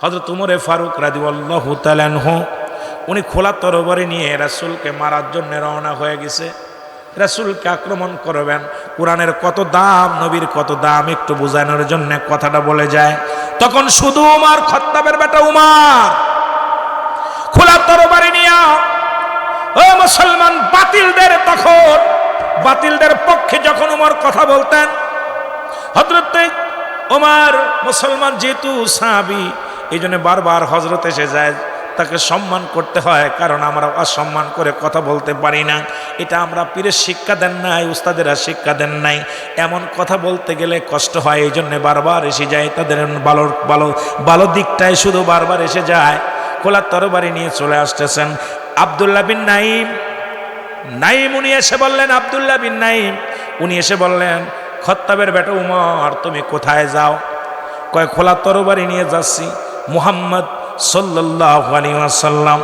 হযরত উমর ফারুক রাদিয়াল্লাহু তাআলা আনহু উনি খোলা তরবারি নিয়ে রাসূলকে মারার জন্য রওনা হয়ে গেছে। রাসূলকে আক্রমণ করবেন। কোরআনের কত দাম, নবীর কত দাম একটু বোঝানোর জন্য কথাটা বলে যায়। তখন শুধু উমর, খাত্তাবের বেটা উমর খোলা তরবারি নিয়ে ও মুসলমান বাতিলদের পক্ষে যখন উমর কথা বলতেন, হযরত উমর মুসলমান যেহেতু সাহাবী, এই জন্য বারবার হযরত এসে যায়, তাকে সম্মান করতে হয়, কারণ আমরা অসম্মান করে কথা বলতে পারি না। এটা আমরা পীরের শিক্ষা দেন নাই, উস্তাদেরা শিক্ষা দেন নাই। এমন কথা বলতে গেলে কষ্ট হয়, এই জন্য বারবার এসে যায়, তাদের ভালো দিকটাই শুধু বারবার এসে যায়। খোলা তরবারি নিয়ে চলে আসতেছেন আব্দুল্লাহ বিন নাইম উনি এসে বললেন, আব্দুল্লাহ বিন নাইম উনি এসে বললেন, খাত্তাবের বেটা উমর তুমি কোথায় যাও? কয় খোলা তরবারি নিয়ে যাচ্ছি, মুহাম্মদ সাল্লাল্লাহু আলাইহি ওয়াসাল্লাম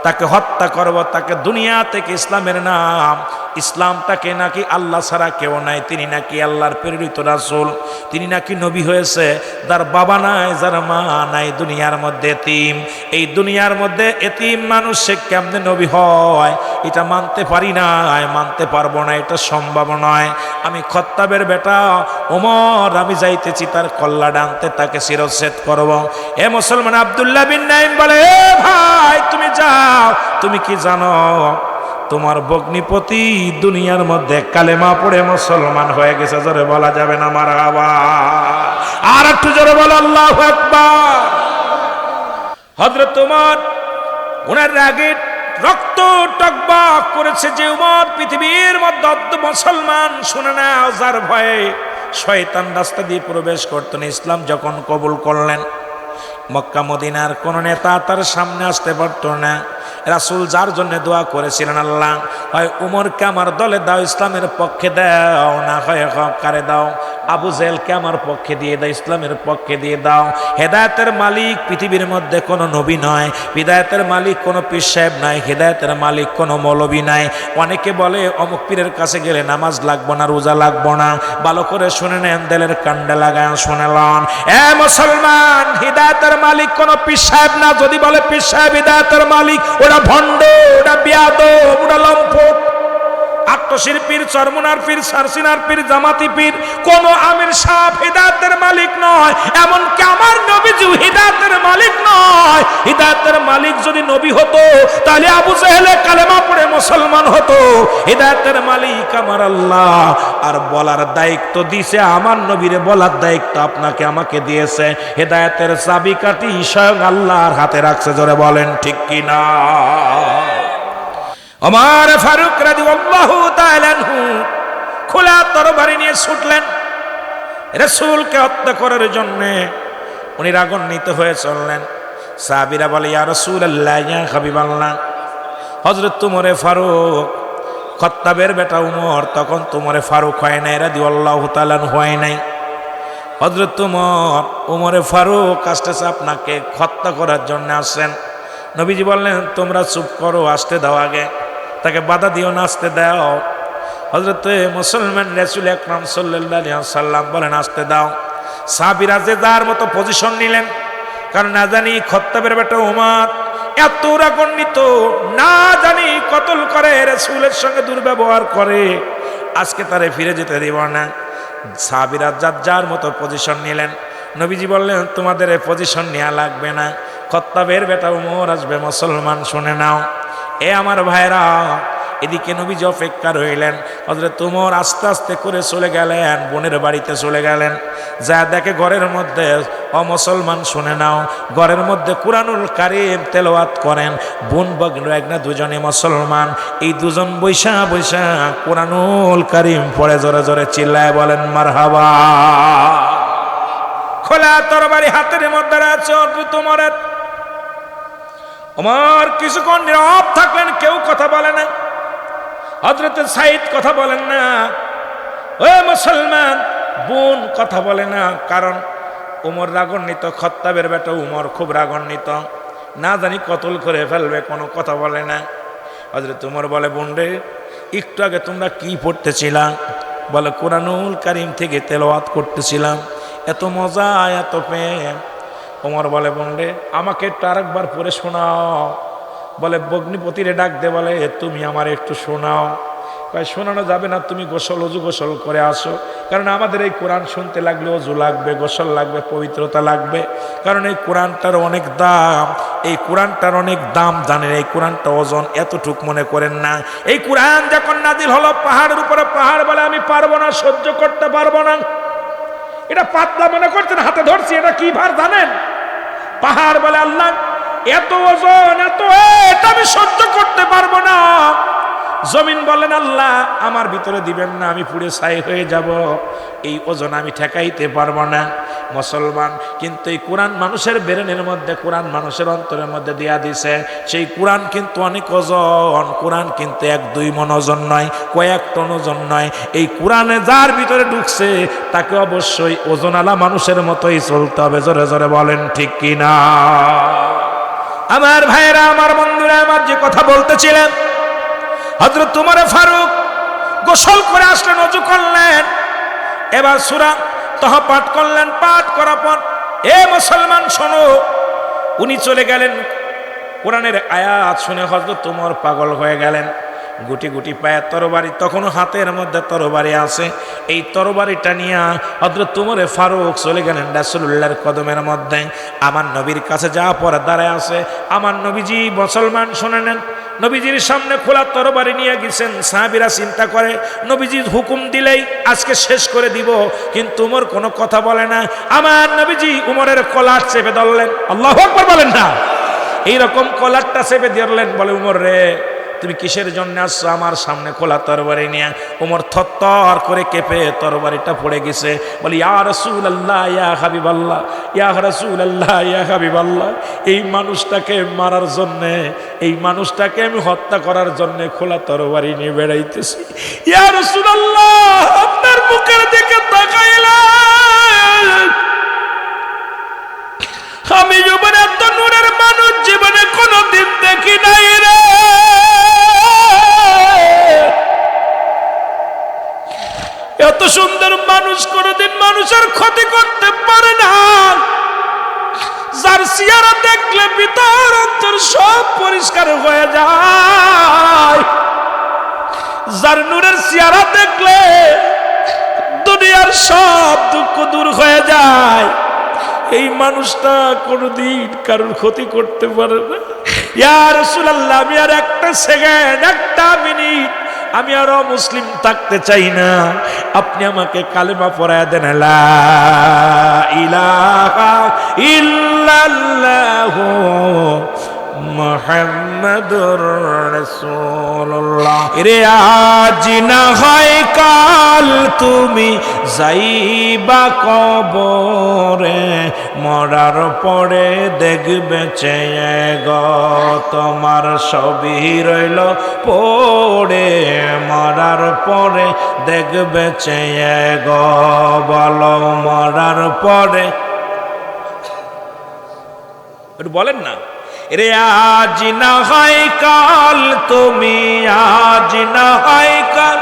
তাকে হত্যা করব, তাকে দুনিয়া থেকে ইসলামের নাম, ইসলামটাকে নাকি আল্লাহ ছাড়া কেউ নাই, তিনি নাকি আল্লাহর প্রেরিত রাসূল, তিনি নাকি নবী হয়েছে, যার বাবা নাই, যার মা নাই, দুনিয়ার মধ্যে এতিম। এই দুনিয়ার মধ্যে এতিম মানুষ সে কেমনে নবী হয়? এটা মানতে পারি না, মানতে পারবো না, এটা সম্ভব নয়। আমি খাত্তাবের বেটা ওমর, আমি যাইতেছি তার কল্লা ডানতে, তাকে শিরচ্ছেদ করব। এ মুসলমান আব্দুল্লাহ বিন নাইম বলে, এ ভাই তুমি যাও, তুমি কি জানো তোমার ভগ্নিপতি দুনিয়ার মধ্যে কালেমা পড়ে মুসলমান হয়ে গেছে? জোরে বলা যাবে না মারহাবা? আর একটু জোরে বলো আল্লাহু আকবার। হযরত ওমর ওনার রাগে রক্ত টকবক করেছে যে উমর পৃথিবীর মধ্যে মুসলমান শুনে নাও, যার ভয়ে শয়তান রাস্তা দিয়ে প্রবেশ করতেন। ইসলাম যখন কবুল করলেন, মক্কা মদিনার কোন নেতা তার সামনে আসতে পারত না। রাসূল যার জন্য দোয়া করেছিলেন, আল্লাহ হয় উমরকে আমার দলে দাও, ইসলামের পক্ষে দাও, না হয় কারে দাও, আবু জেহেলকে আমার পক্ষে দিয়ে দাও, ইসলামের পক্ষে দিয়ে দাও। হেদায়েতের মালিক পৃথিবীর মধ্যে কোনো নবী নয়, হিদায়াতের মালিক কোনো পীর সাহেব নাই, হিদায়াতের মালিক কোনো মৌলবী নাই। অনেকে বলে অমুক পীরের কাছে গেলে নামাজ লাগবো না, রোজা লাগবো না। ভালো করে শুনে নেন, দেলের কান্ডে লাগায় শুনে লন। এ মুসলমান, হিদায়াতের মালিক কোনো পীর সাহেব না। যদি বলে পীর সাহেব হিদায়াতের মালিক, ওটা ভণ্ড, ওটা বিয়াদব, ওটা লম্পট। আত্মশির পীর, চরমুনার পীর, সারসিনার পীর, জামাতি পীর, কোন আমির সাহেব হিদায়াতের মালিক নয়। এমনকি আমার নবীজি হিদায়াতের মালিক নয়। হিদায়াতের মালিক যদি নবী হতো, তাহলে আবু জেহেলে কালেমা পড়ে মুসলমান হতো। হিদায়াতের মালিক আমার আল্লাহ, আর বলার দায়িত্ব দিয়েছে আমার নবীরে, বলার দায়িত্ব আপনাকে আমাকে দিয়েছে। হিদায়াতের চাবিকাঠি স্বয়ং আল্লাহর হাতে রাখছে। জোরে বলেন ঠিক কিনা? ওমর ফারুক রাদিয়াল্লাহু তাআলা আনহু খোলা তরবারি নিয়ে ছুটলেন রাসূলকে হত্যা করার জন্য। উনি রাগান্বিত হয়ে চললেন। সাহাবীরা বলে, ইয়া রাসূলুল্লাহ, ইয়া হাবিবাল্লাহ, হযরত উমর ফারুক, খাত্তাবের বেটা উমর তখন উমর ফারুক হয় নাই, রাদিয়াল্লাহু তাআলা আনহু হয় নাই। হযরত উমর ফারুক আসতেছে আপনাকে হত্যা করার জন্য আসছেন। নবীজি বললেন, তোমরা চুপ করো, আসতে দাও, আগে তাকে বাধা দিও না, আসতে দাও। হযরত মুসলমান রাসূল আকরাম সাল্লাল্লাহু আলাইহি ওয়াসাল্লাম বলেন, আসতে দাও। সাহাবীরা যে যার মতো পজিশন নিলেন, কারণ না জানি খাত্তাবের বেটা ওমর এত রাগান্বিত, না জানি কতল করে, রাসূলের সঙ্গে দুর্ব্যবহার করে, আজকে তারে ফিরে যেতে দেব না। সাহাবীরা যার মতো পজিশন নিলেন। নবীজি বললেন, তোমাদের এই পজিশন নেওয়া লাগবে না, খাত্তাবের বেটা উমর আসবে, মুসলমান শুনে নাও। এ আমার ভাইরা, এদিকে নবীজি অপেক্ষা রইলেন। হযরত উমর আস্তে আস্তে করে চলে গেলেন, বোনের বাড়িতে চলে গেলেন। যা দেখে ঘরের মধ্যে, মুসলমান শুনে নাও, ঘরের মধ্যে কুরআনুল কারীম তেলাওয়াত করেন বোন ভগ্ন এক না দুজনে মুসলমান। এই দুজন বৈশা বৈশা কুরআনুল কারীম পড়ে জোরে জোরে চিল্লায় বলেন মারহাবা। খোলা তরবারি হাতের মধ্যে আছে হযরত উমরের। ওমর কিছুক্ষণ নীরব থাকলেন, কেউ কথা বলে না। হযরত সাইদ কথা বলেন না, ও মুসলমান বোন কথা বলে না, কারণ উমর রাগান্বিত, খাত্তাবের বেটা উমর খুব রাগান্বিত, না জানি কতল করে ফেলবে, কোনো কথা বলে না। হযরত উমর বলে, বোন রে, একটু আগে তোমরা কি পড়তেছিলাম? বলে, কুরআনুল কারীম থেকে তেলাওয়াত করতেছিলাম, এত মজা, এত প্রেম। ওমর বলে বন্ডে আমাকে একটু আরেকবার পড়ে শোনাও। বলে ভগ্নিপতিরে ডাক দে, বলে তুমি আমার একটু শোনাও। কয় শোনানো যাবে না, তুমি অজু গোসল করে আসো, কারণ আমাদের এই কোরআন শুনতে লাগলে অজু লাগবে, গোসল লাগবে, পবিত্রতা লাগবে, কারণ এই কোরআনটার অনেক দাম। এই কোরআনটার অনেক দাম জানেন, এই কোরআনটা ওজন এতটুক মনে করেন না। এই কোরআন যখন নাজিল হলো পাহাড়ের উপরে, পাহাড় বলে আমি পারবো না, সহ্য করতে পারবো না। এটা পাতলা মনে করছেন, হাতে ধরছি, এটা কি ভার জানেন? পাহাড় বলে আল্লাহ এত ওজন, এটা আমি সহ্য করতে পারবো না। জমিন বলেন আল্লাহ আমার ভিতরে দিবেন না, আমি পুড়ে ছাই হয়ে যাব, এই ওজন আমি ঠেকাইতে পারবো না। মুসলমান কিন্তু এই কোরআন মানুষের ব্রেনের মধ্যে, কোরআন মানুষের অন্তরের মধ্যে দিয়া দিছে। সেই কোরআন কিন্তু অনেক ওজন, কোরআন কিন্তু 1-2 মণ ওজন নয়, কয়েক টন ওজন নয়। এই কোরআনে যার ভিতরে ঢুকছে তাকে অবশ্যই ওজনওয়ালা মানুষের মতোই চলতে হবে। জোরে জোরে বলেন ঠিক কিনা? আমার ভাইরা, আমার বন্ধুরা, আমার যে কথা বলতেছিলেন, হযরত ওমর ফারুক গোসল করে আসলেন, ওযু করলেন, এবার সূরা তাহা পাঠ করলেন। পাঠ করার পর এ মুসলমান শোনো, উনি চলে গেলেন। কোরআনের আয়াত শুনে হযরত ওমর পাগল হয়ে গেলেন। গুটি গুটি পায়ে তরবারি, তখনও হাতের মধ্যে তরবারি আছে। এই তরবারিটা নিয়ে হযরত ওমর ফারুক চলে গেলেন রাসূলুল্লাহর কদমের মধ্যে। আমার নবীর কাছে যাওয়ার পর দাঁড়ায় আছে। আমার নবীজি, মুসলমান শুনে নেন, নবীজির সামনে খোলা তরবারি নিয়ে গেছেন। সাহাবীরা চিন্তা করে নবীজির হুকুম দিলেই আজকে শেষ করে দিব, কিন্তু ওমর কোনো কথা বলে না। আমার নবীজি উমরের কলার চেপে ধরলেন। আল্লাহু আকবার বলেন না? এইরকম কলারটা চেপে ধরলেন, বলে উমর রে তুমি কিসের জন্য আসছো আমার সামনে খোলা তরবারি নিয়ে? ওমর থরথর করে কেঁপে তরবারিটা পড়ে গেছে। বলি ইয়া রাসূলুল্লাহ, ইয়া হাবিবাল্লাহ, ইয়া রাসূলুল্লাহ, ইয়া হাবিবাল্লাহ, এই মানুষটাকে মারার জন্যে, এই মানুষটাকে আমি হত্যা করার জন্যে খোলা তরবারি নিয়ে বেড়াইতেছি। ইয়া রাসূলুল্লাহ, আপনার মুখের দিকে তাকাইলাম, আমি জীবনে এত নূরের মানুষ জীবনে কোনোদিন দেখি নাই রে। এত সুন্দর মানুষ কোনদিন মানুষের ক্ষতি করতে পারে না। যার চেহারা দেখলে ভিতর অন্তর সব পরিষ্কার হয়ে যায়, যার নূরের চেহারা দেখলে দুনিয়ার সব দুঃখ দূর হয়ে যায়, এই মানুষটা কোনদিন কারোর ক্ষতি করতে পারে না। ইয়া রাসূলুল্লাহ, আমি আর একটা সেকেন্ড, একটা মিনিট আমি আরো মুসলিম থাকতে চাই না, আপনি আমাকে কালেমা পড়ায় দেন, লা ইলাহা ইল্লাল্লাহু মুহাম্মাদুর রাসূলুল্লাহ। রে আজ না হয় কাল তুমি যাইবা কবরে, মরার পরে দেখবে চেয়ে গো তোমার সবই রইল পড়ে, মরার পরে দেখবে চেয়ে গো, বলো মরার পরে। বলেন না, রে আজ না হয় কাল তুমি, আজ না হয় কাল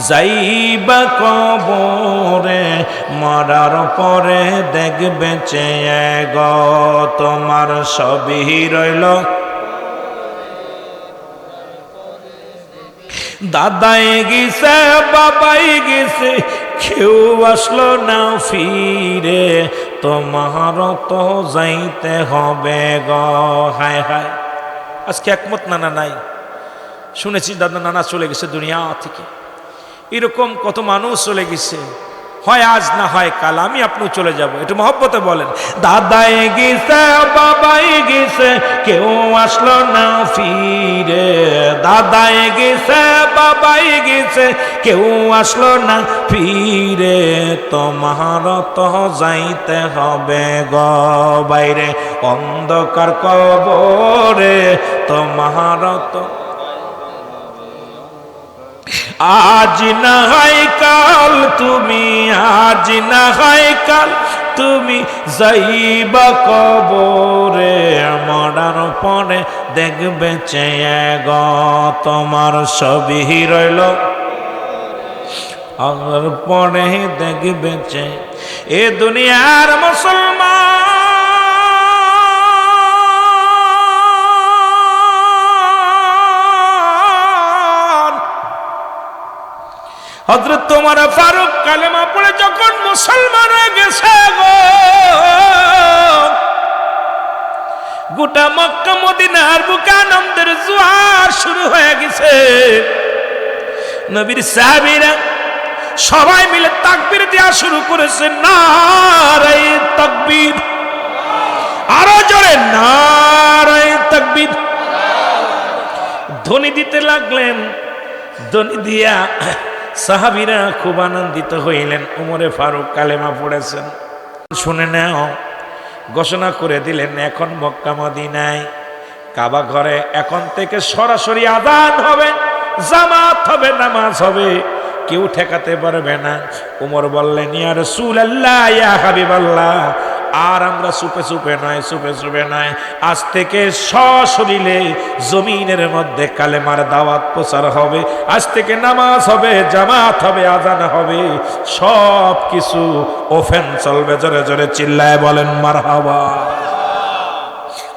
যাইবা কবরে, মরার পরে দেখবে চেয়ে গো তোমার সবই রইল। দাদাই গেছে, বাবাই গেছে, কেউ আসলো না ফিরে, তোমার তো যাইতে হবে গো। হায় হায়, আজকে একমত নানা নাই, শুনেছি দাদা নানা চলে গেছে দুনিয়া থেকে। এরকম কত মানুষ চলে গেছে, হয় আজ না হয় কাল আমি আপনি চলে যাব। একটু মহব্বতে বলেন, দাদাই গেছে, বাবাই গেছে, কেউ আসলো না ফিরে, দাদাই গেছে, বাবাই গেছে, কেউ আসলো না ফিরে, তোমার তো যাইতে হবে গো বাইরে অন্ধকার কবরে, তোমার তো আজ না হয় কাল তুমি, আজ না হয় কাল তুমি যাইবা কবরে, মরার পরে দেখবে চেয়ে গো তোমার সবই রইল, আর পরে দেখবে চেয়ে। এ দুনিয়ার মুসলমান হযরত ওমর ফারুক কালেমা পড়ে যখন মুসলমান হয়ে গেছে গো, গোটা মক্কা মদিনার বুকে আনন্দের জোয়ার শুরু হয়ে গেছে। নবীর সাহাবীরা সবাই মিলে তাকবীর দেওয়া শুরু করেছে, নারায়ে তাকবীর, আরো জোরে নারায়ে তাকবীর ধ্বনি দিতে লাগলেন। ধ্বনি দিয়া সাহাবীরা খুব আনন্দিত হইলেন, ওমরে ফারুক কালেমা পড়েছেন। শুনে নাও, ঘোষণা করে দিলেন এখন মক্কা মদিনায় কাবা ঘরে এখন থেকে সরাসরি আযান হবে, জামাত হবে, নামাজ হবে, কেউ ঠেকাতে পারবে না। ওমর বললেন, ইয়া রাসূলুল্লাহ, ইয়া হাবিবাল্লাহ, আর আমরা চুপে চুপে নয়, আজ থেকে সশরীরে জমিনের মধ্যে কালেমার দাওয়াত প্রচার হবে। আজ থেকে নামাজ হবে, জামাত হবে, আযান হবে, সব কিছু ওপেন চলবে। জোরে জোরে চিল্লায় বলেন মারহাবা।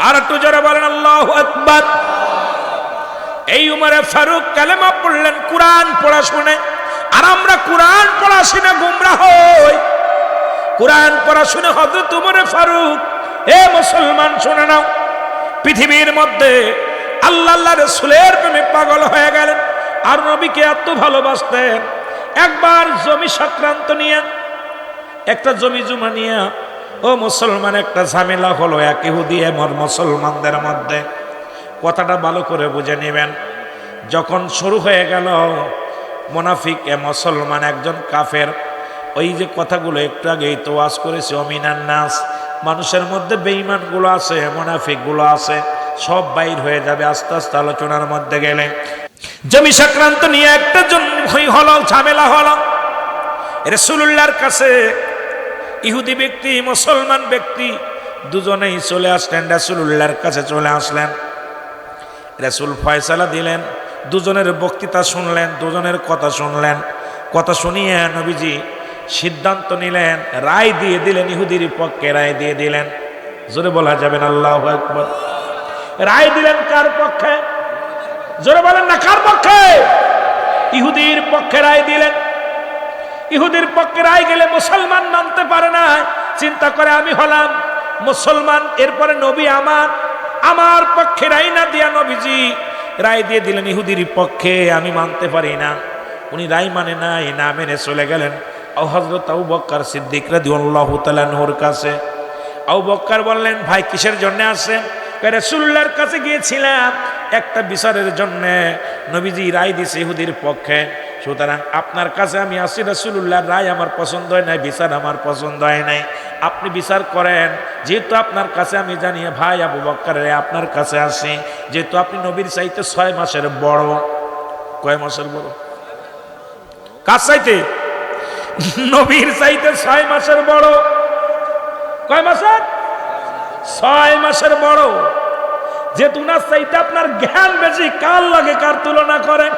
আর একটু জোরে বলেন আল্লাহু আকবার। এই উমরে ফারুক কালেমা পড়লেন কোরআন পড়া শুনে। আর আমরা কোরআন পড়া শুনে গুমরাহ হই। কোরআন পড়া শুনে হযরত উমরে ফারুক, এ মুসলমান শুনে নাও, পৃথিবীর মধ্যে আল্লাহ রাসূলের প্রেমে পাগল হয়ে গেলেন আর নবীকে এত ভালোবাসতেন। একবার জমি সংক্রান্ত নিয়ে, একটা জমি জমা নিয়ে ও মুসলমান একটা ঝামেলা হলো এক ইহুদি এবং মুসলমানদের মধ্যে। কথাটা ভালো করে বুঝে নেবেন। যখন শুরু হয়ে গেল, মুনাফিক এ মুসলমান একজন কাফের, ওই যে কথাগুলো একটু আগেই তো ওয়াজ করেছি, অমিনান নাস, মানুষের মধ্যে বেঈমানগুলো আছে, মুনাফিকগুলো আছে, সব বাইর হয়ে যাবে আস্তে আস্তে আলোচনার মধ্যে গেলে। জমি সংক্রান্ত নিয়ে একটা হলো, ঝামেলা হলো। রাসূলুল্লাহর কাছে ইহুদি ব্যক্তি, মুসলমান ব্যক্তি দুজনেই চলে আসলেন, রাসূলুল্লাহর কাছে চলে আসলেন। রাসূল ফয়সালা দিলেন, দুজনের বক্তৃতা শুনলেন, দুজনের কথা শুনলেন। কথা শুনিয়ে নবীজি সিদ্ধান্ত নিলেন, রায় দিয়ে দিলেন, ইহুদির পক্ষে রায় দিয়ে দিলেন। জোরে বলা যাবেন আল্লাহু আকবার। রায় দিলেন কার পক্ষে? জোরে বলেন না, কার পক্ষে? ইহুদির পক্ষে রায় দিলেন। ইহুদির পক্ষে রায় গেলে মুসলমান মানতে পারে না, চিন্তা করে আমি হলাম মুসলমান, এরপরে নবী আমার পক্ষে রায় না দিয়া নবীজি রায় দিয়ে দিলেন ইহুদির পক্ষে, আমি মানতে পারি না। উনি রায় মানে নাই, না মেনে চলে গেলেন হযরত আবু বকর সিদ্দিক রাদিয়াল্লাহু তাআলা আনহুর কাছে। আবু বকর বললেন, ভাই কিসের জন্য আসেন? রাসূলুল্লাহর কাছে গিয়েছিলাম একটা বিচারের জন্য, নবীজি রায় দিয়েছে ইহুদির পক্ষে, সুতরাং আপনার কাছে আমি আসি। রাসূলুল্লাহর রায় আমার পছন্দ হয় নাই, বিচার আমার পছন্দ হয় নাই, আপনি বিচার করেন। যেহেতু আপনার কাছে আমি জানি, ভাই আবু বকর রে, আপনার কাছে আসি, যেহেতু আপনি নবীর চাইতে 6 মাসের বড়। কয় মাসের বড়? কার চাইতে? নবীর চাইতে 6 মাসের বড়। কয় মাসের? 6 মাসের বড়। যেহেতু উনার চাইতে আপনার জ্ঞান বেশি, কার লাগে কার তুলনা করেন?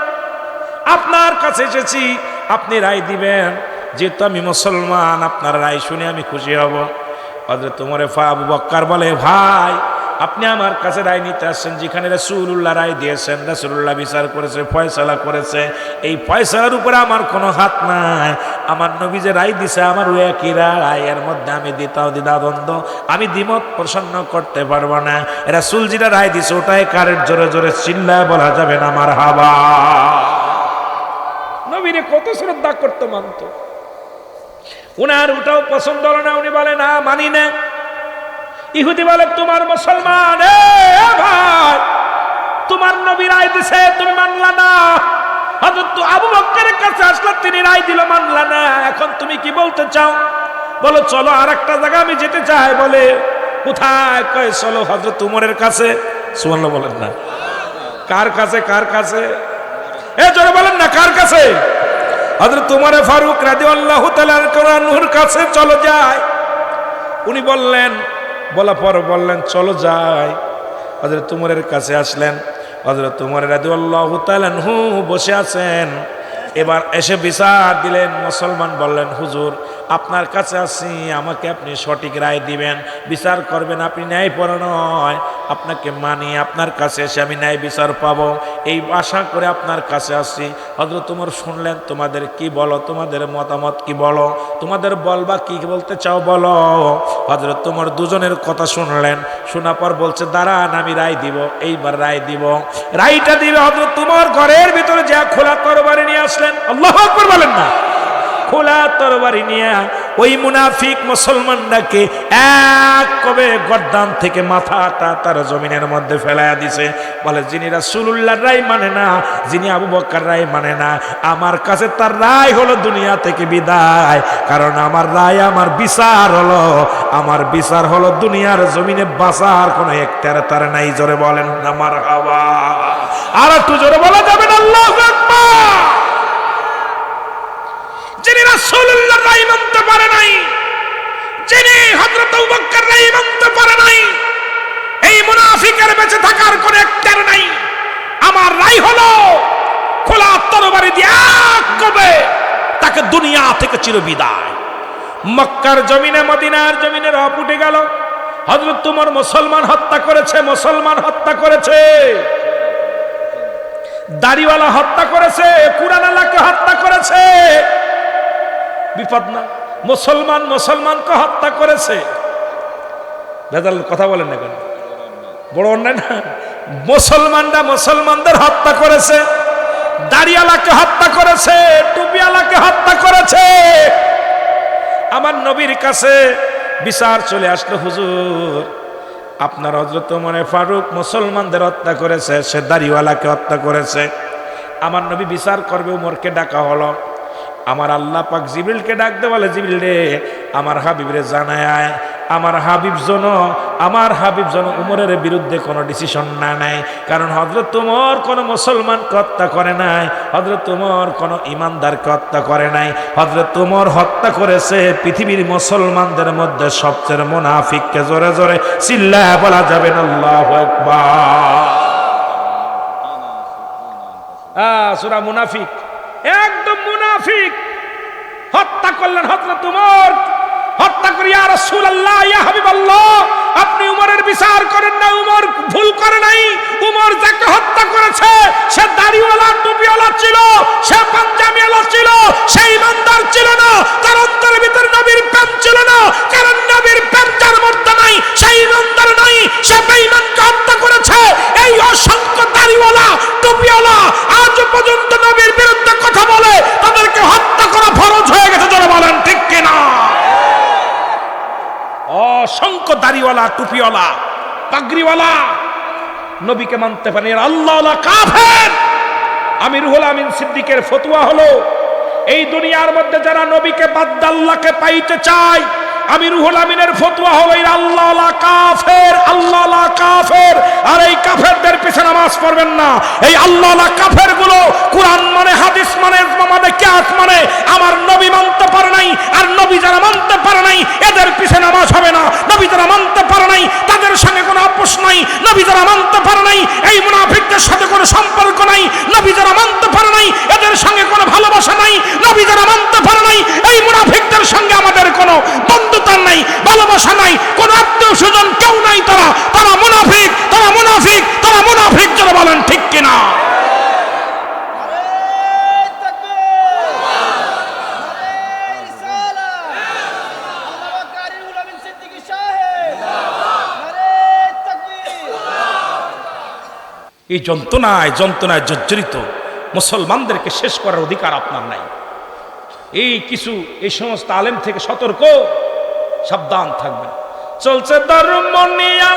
আপনার কাছে এসেছি, আপনি রায় দিবেন। যেহেতু আমি মুসলমান, আপনার রায় শুনে আমি খুশি হব। হযরত ওমর আবু বকর বলে, ভাই আপনি আমার কাছে রায় নিতে আসছেন, যেখানে রাসূলুল্লাহ রায় দিয়েছেন, রাসূলুল্লাহ বিচার করেছে, ফয়সালা করেছে, এই ফয়সালার উপরে আমার কোনো হাত নাই। আমার নবী যে রায় দিছে, আমার ওই একই রায়, এর মধ্যে আমি দ্বিধাদ্বন্দ্ব, আমি দ্বিমত প্রসন্ন করতে পারবো না। রাসূল যেটা রায় দিছে ওটাই কারের জোরে জোরে চিল্লায় বলা যাবে না মারহাবা। নবীরে কত শ্রদ্ধা করতে মানত, উনার ওটাও পছন্দ হলো না। উনি বলে, না মানি না। ইহুদি বলে, তোমার মুসলমান, ভাই তোমার নবী রায় দিছে, তুমি মানলা না। হযরত আবু বকরের কাছে আসলে তিনি রায় দিল, মানলা না। এখন তুমি কি বলতে চাও? বলো চলো আর একটা জায়গা আমি যেতে চাই। বলে কোথায়? কয় চলো হযরত উমরের কাছে। সুবহানাল্লাহ বলেন না। কার কাছে? কার কাছে? জোরে বলেন না, কার কাছে? হযরত উমর ফারুক রাদিয়াল্লাহু তাআলা আনহুর কাছে চলো যাই। উনি বললেন, বলার পর বললেন চলো যাই। হযরত উমরের কাছে আসলেন। হযরত উমর রাদিয়াল্লাহু তাআলা আনহু বসে আছেন। এবার এসে বিচার দিলেন। মুসলমান বললেন, হুজুর আপনার কাছে আসি, আমাকে আপনি সঠিক রায় দিবেন, বিচার করবেন, আপনি ন্যায়পরায়ণ নয়, আপনাকে মানি, আপনার কাছে এসে আমি ন্যায় বিচার পাবো, এই আশা করে আপনার কাছে আসি। হযরত ওমর শুনলেন, তোমাদের কি বলো, তোমাদের মতামত কি বলো, তোমাদের বলবা কি বলতে চাও বলো। হযরত ওমর দুজনের কথা শুনলেন, শোনার পর বলছে দাঁড়ান আমি রায় দিব, এইবার রায় দিব। রায়টা দিবে হযরত ওমর ঘরের ভিতরে যা খোলা তরবারি নিয়ে আসলেন। আল্লাহু আকবার বলেন না। খোলা তরবারি নিয়ে ওই মুনাফিক মুসলমানটাকে এক কবে গর্দান থেকে মাথাটা তার জমিনের মধ্যে ফেলাইয়া দিছে। বলে যিনি রাসূলুল্লাহর রায় মানে না, যিনি আবু বকর রায় মানে না, আমার কাছে তার রায় হলো দুনিয়া থেকে বিদায়। কারণ আমার রায়, আমার বিচার হলো, আমার বিচার হলো দুনিয়ার জমিনে বাঁচার কোনো এখতিয়ার তার নাই। জোরে বলেন না মারহাবা। আর একটু জোরে বলা যাবে না আল্লাহু আকবার। যিনি রাসূলুল্লাহর রায় মানতে পারে নাই, যিনি হযরত আবু বকর রায় মানতে পারে নাই, এই মুনাফিকের বেঁচে থাকার কোনো এখতিয়ার নাই। আমার রায় হলো খোলা তরবারি দিয়ে কবে তাকে দুনিয়া থেকে চিরবিদায়। মক্কার জমিনে, মদিনার জমিনে রব উঠে গেল। হযরত ওমর মুসলমান হত্যা করেছে, মুসলমান হত্যা করেছে, দাড়িওয়ালা হত্যা করেছে, কুরআনওয়ালাকে হত্যা করেছে। বিপদ না? মুসলমান মুসলমানকে হত্যা করেছে, ভেজাল কথা বলেন না কেন? বড় অন্যায় না? মুসলমানরা মুসলমানদের হত্যা করেছে, দাড়িওয়ালাকে হত্যা করেছে, টুপিওয়ালাকে হত্যা করেছে। আমার নবীর কাছে বিচার চলে আসলো, হুজুর আপনার হযরত ওমর ফারুক মুসলমানদের হত্যা করেছে, সে দাড়িওয়ালাকে হত্যা করেছে। আমার নবী বিচার করবে, ওমরকে ডাকা হলো। আমার আল্লাহ পাক জিবরিলকে ডাকতে বলে, জিবরিল রে আমার হাবিবরে জানায়, আমার হাবিব জন উমরের বিরুদ্ধে কোনো ডিসিশন না নেয়। কারণ হযরত ওমর কোনো মুসলমানকে হত্যা করে নাই, হযরত ওমর কোনো ঈমানদারকে হত্যা করে নাই। হযরত ওমর হত্যা করেছে পৃথিবীর মুসলমানদের মধ্যে সবচেয়ে মুনাফিককে। জোরে জোরে চিল্লায়া বলা যাবে না আল্লাহু আকবার। সূরা মুনাফিক, একদম মুনাফিক হত্যা করলেন হযরত ওমর। হত্যা করি, ইয়া রাসূলুল্লাহ, ইয়া হাবিবাল্লাহ, আপনি উমরের বিচার করেন না, উমর ভুল করে নাই। উমর যাকে হত্যা করেছে সে দাড়িওয়ালা টুপিওয়ালা ছিল, সে পাঞ্জাবিওয়ালা ছিল, সে ঈমানদার ছিল না, তার অন্তরের ভিতরে নবীর প্রেম ছিল না। কারণ নবীর প্রেম যার মধ্যে নাই সে ঈমানদার নাই, সে বেঈমানকে হত্যা করেছে। এই অসংখ্য দাড়িওয়ালা টুপিওয়ালা আজ পর্যন্ত নবীর বিরুদ্ধে কথা বলে, তাদেরকে হত্যা করা ফরজ হয়ে গেছে। যারা বলেন ঠিক কিনা? অসংখ্য দাড়িওয়ালা টুপিওয়ালা পাগড়িওয়ালা নবীকে মানতে পারেন, আল্লাহ কাফের। আমি রুহুল আমিন সিদ্দিকের ফতোয়া হলো, এই দুনিয়ার মধ্যে যারা নবীকে বাদ দিয়ে আল্লাহকে পাইতে চায়, আমি রুহুল আমিনের ফতোয়া হলো আল্লাহ কাফের, আল্লাহ কাফের। আর এই কাফেরদের পিছনে নামাজ পড়বেন না। এই আল্লাহ কাফের গুলো কুরআন মানে, হাদিস মানে, ইজমা মানে, কিয়াস মানে আমার নবী মানতে পারে নাই। আর নবী যারা মানতে পারে নাই এদের পিছনে নামাজ হবে না। নবী যারা মানতে পারে নাই তাদের সঙ্গে কোনো আপোষ নাই। নবী যারা মানতে পারে নাই এই মুনাফিকদের সাথে কোনো সম্পর্ক নাই। নবী যারা মানতে পারে নাই এদের সঙ্গে কোনো ভালোবাসা নাই। নবী যারা মানতে পারে নাই এই মুনাফিকদের সঙ্গে আমাদের কোনো বন্ধুতা নাই, ভালোবাসা নাই, কোনো আত্মীয় স্বজন কেউ নাই। তারা মুনাফিক, তারা মুনাফিক, তারা মুনাফিক। যারা বলেন ঠিক কিনা? এই যন্ত্রণায় জর্জরিত মুসলমানদেরকে শেষ করার অধিকার আপনার নাই। এই সমস্ত আলেম থেকে সতর্ক, সাবধান থাকবেন। চলছে ধর্ম নিয়া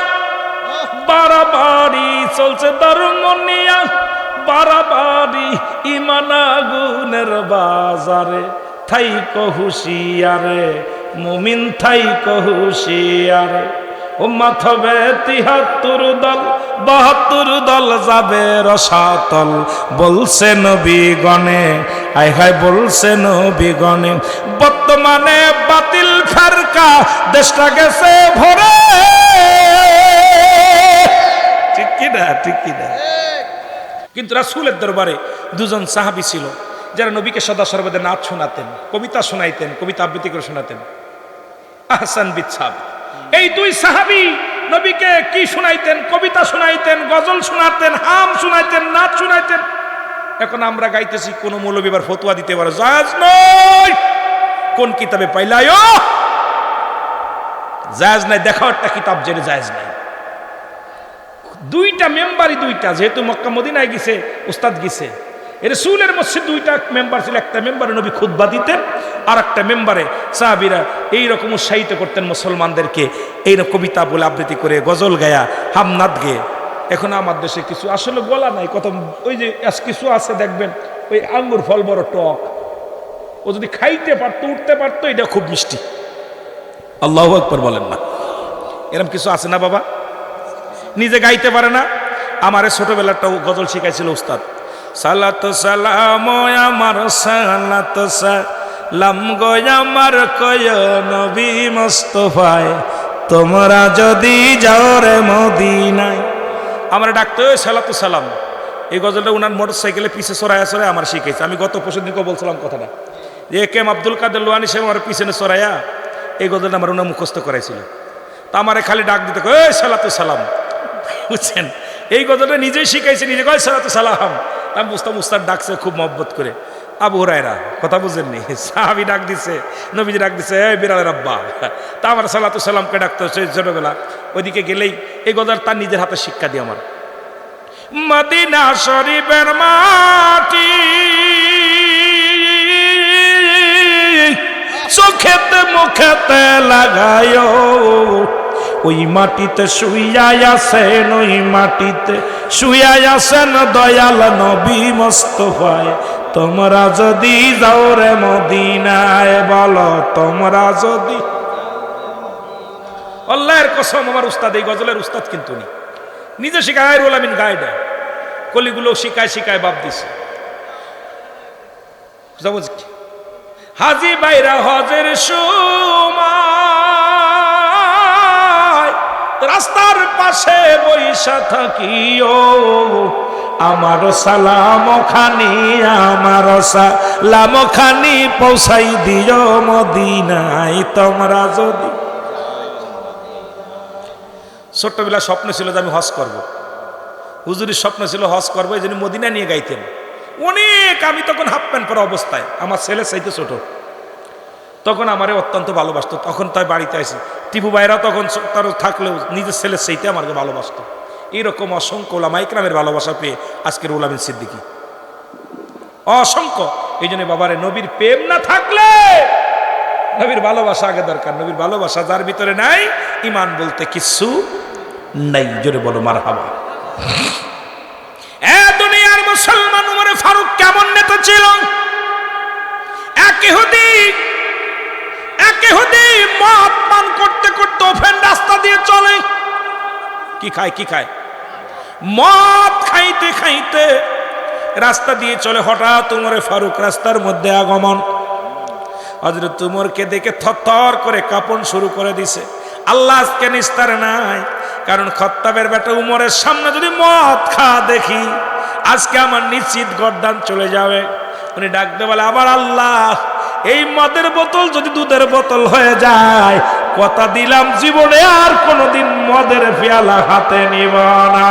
বাড়াবাড়ি, চলছে ধর্ম নিয়া বাড়াবাড়ি, ঈমান আগুনের বাজারে থাইকো হুঁশিয়ারে, মুমিন থাইকো হুঁশিয়ারে। উম্মত হবে ৭৩ দল, ৭২ দল যাবে রসাতল, বলছে নবীগণে, আয় হায় বলছে নবীগণে। বর্তমানে বাতিল ফেরকা দেশটা গেছে ভরে। ঠিক কিনা? ঠিক কিনা? কিন্তু রাসূলের দরবারে দুজন সাহাবী ছিল, যারা নবীকে সদা সর্বদা নাচ শোনাতেন, কবিতা শোনাইতেন, কবিতা আবৃত্তি করে শোনাতেন। আহসান বিন সাবিত, এই দুই সাহাবী নবীকে কি শোনাইতেন? কবিতা শোনাইতেন, গজল শোনাতেন, হাম শোনাইতেন, নাচ শোনাইতেন। এখন আমরা গাইতেছি, কোন মৌলবী এবার ফতোয়া দিতে পারে জায়েজ নয়। কোন কিতাবে পাইলায়ও জায়েজ নাই, দেখো একটা কিতাব জেনে জায়েজ নাই। দুইটা মেম্বারই দুইটা, যেহেতু মক্কা মদিনায় গেছে, উস্তাদ গেছে, রাসূলের মসজিদ দুইটা মেম্বার ছিল। একটা মেম্বারে নবী খুতবা দিতেন, আর একটা মেম্বারে সাহাবীরা এইরকম উৎসাহিত করতেন মুসলমানদেরকে, এইরকম কবিতা বলে আবৃত্তি করে, গজল গায়া, হামনাদ গেয়ে। এখন আমার দেশে কিছু আসলে বলা নাই কত, ওই যে কিছু আছে দেখবেন, ওই আঙ্গুর ফল বড় টক, ও যদি খাইতে পারতো, উঠতে পারতো, এটা খুব মিষ্টি। আল্লাহু আকবার বলেন না, এরকম কিছু আছে না বাবা? নিজে গাইতে পারে না। আমারে ছোটবেলাটাও গজল শিখাইছিল উস্তাদ। সালাত সালাম আমার, সালাত সালাম গো আমার কয় নবী মুস্তাফায়, তোমরা যদি যাও রে মদিনায়। আমরা ডাকতে সালাতু সালাম, এই গজলটা উনার মোটর সাইকেলে পিছে সরাইয়া সরাই আমার শিখেছে। আমি গত পরশু দিনকে বলছিলাম কথাটা, যে কেম আব্দুল কাদের লোহানি সাহেব আমার পিছনে সরাইয়া এই গজলটা আমার উনার মুখস্থ করাইছিল। তা আমারে খালি ডাক দিতে কয় সালাতু সালাম, বুঝছেন? এই গজলটা নিজেই শিখাইছে, নিজে কয় সালাতু সালাম। আমি বুঝতাম উস্তাদ ডাকছে খুব মহব্বত করে। আবু হুরায়রা, কথা বুঝেননি, সাহাবী ডাক দিছে, নবীজি ডাক দিছে, এই বিড়ালের আব্বা। তা আমার সালাতু সালামকে ডাকতো সেই ছোটবেলা। ওইদিকে গেলেই এই গজল তার নিজের হাতে শিক্ষা দিয়ে আমার। মদিনা শরীফের মাটি চোখেতে মুখেতে লাগায়, ওই মাটিতে শুইয়া আছেন, ওই মাটিতে শুইয়া আছেন দয়াল নবী মুস্তাফায়, তোমরা যদি যাও রে মদিনায়, বলো তোমরা যদি। আল্লাহর কসম, আমার উস্তাদ এই গজলের উস্তাদ কিন্তু নি, নিজে শিখায় রুল আমিন গাইডা, কলিগুলো শিখায় শিখায় বাপ দিছে। হাজি বাইরা হজের সময় রাস্তার পাশে বৈশা থাকিও, আমার সালাম খানি, আমার সালাম খানি পৌঁছাই দিও মদিনায়, তোমরা যদি। ছোট্টবেলা স্বপ্ন ছিল যে আমি হজ করব, হুজুরের স্বপ্ন ছিল হজ করবো, এই জন্য মদিনা নিয়ে গাইতেন অনেক। আমি তখন হাফ প্যান্ট পরা অবস্থায়, আমার ছেলে চাইতে ছোট, তখন আমারে অত্যন্ত ভালোবাসতো। তখন তাই বাড়িতে আসি, টিপু ভাইরা তখন তার থাকলেও নিজের ছেলের চাইতে আমাকে ভালোবাসতো। এইরকম অসংখ্য ওলামা ইকরামের ভালোবাসা পেয়ে আজকের উল আমিন সিদ্দিকী অসংখ্য। এই জন্য বাবারে, নবীর প্রেম না থাকলে নবীর ভালোবাসা আগে দরকার। নবীর ভালোবাসা যার ভিতরে নাই, ইমান বলতে কিছু নাই। জোরে বলো মারহাবা। দুনিয়ার মুসলমান উমরে ফারুক কেমন নেতা ছিল! এক ইহুদি মদ পান করতে করতে ওপেন রাস্তা দিয়ে চলে। কি খায়? মদ খাইতে খাইতে রাস্তা দিয়ে চলে। হঠাৎ উমরে ফারুক রাস্তার মধ্যে আগমন। হযরত উমরকে দেখে থরথর করে কাঁপন শুরু করে দিছে। আল্লাহ আজকে নিস্তার নাই, কারণ খাত্তাবের বেটা উমরের সামনে যদি মদ দেখি, আজকে আমার নিশ্চিত গর্দান চলে যাবে। উনি ডাকতে বলে, আবার আল্লাহ, এই মদের বোতল যদি দুধের বোতল হয়ে যায়, কথা দিলাম জীবনে আর কোনোদিন মদের পেয়ালা হাতে নিব না।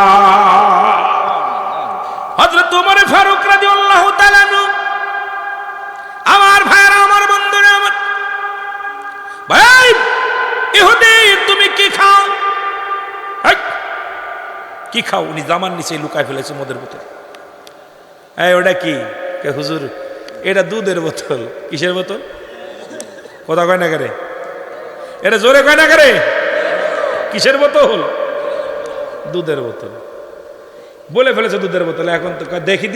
হযরত উমর ফারুক রাদিয়াল্লাহু তাআলা আনহু, আমার ভাইরা, আমার বন্ধুরা, আমার ভাই, ইহুদি তুমি কি খাও? কি খাও? উনি জামার নিচে লুকায় ফেলেছে মদের বোতল। ওটা কি? হুজুর, এটা দুধের বোতল। কিসের বোতল? কথা কয় না করে, এটা জোরে কয় না করে। কিসের বোতল? দুধের বোতল। বলে ফেলেছে দুধের বোতল। এখন তো দেখি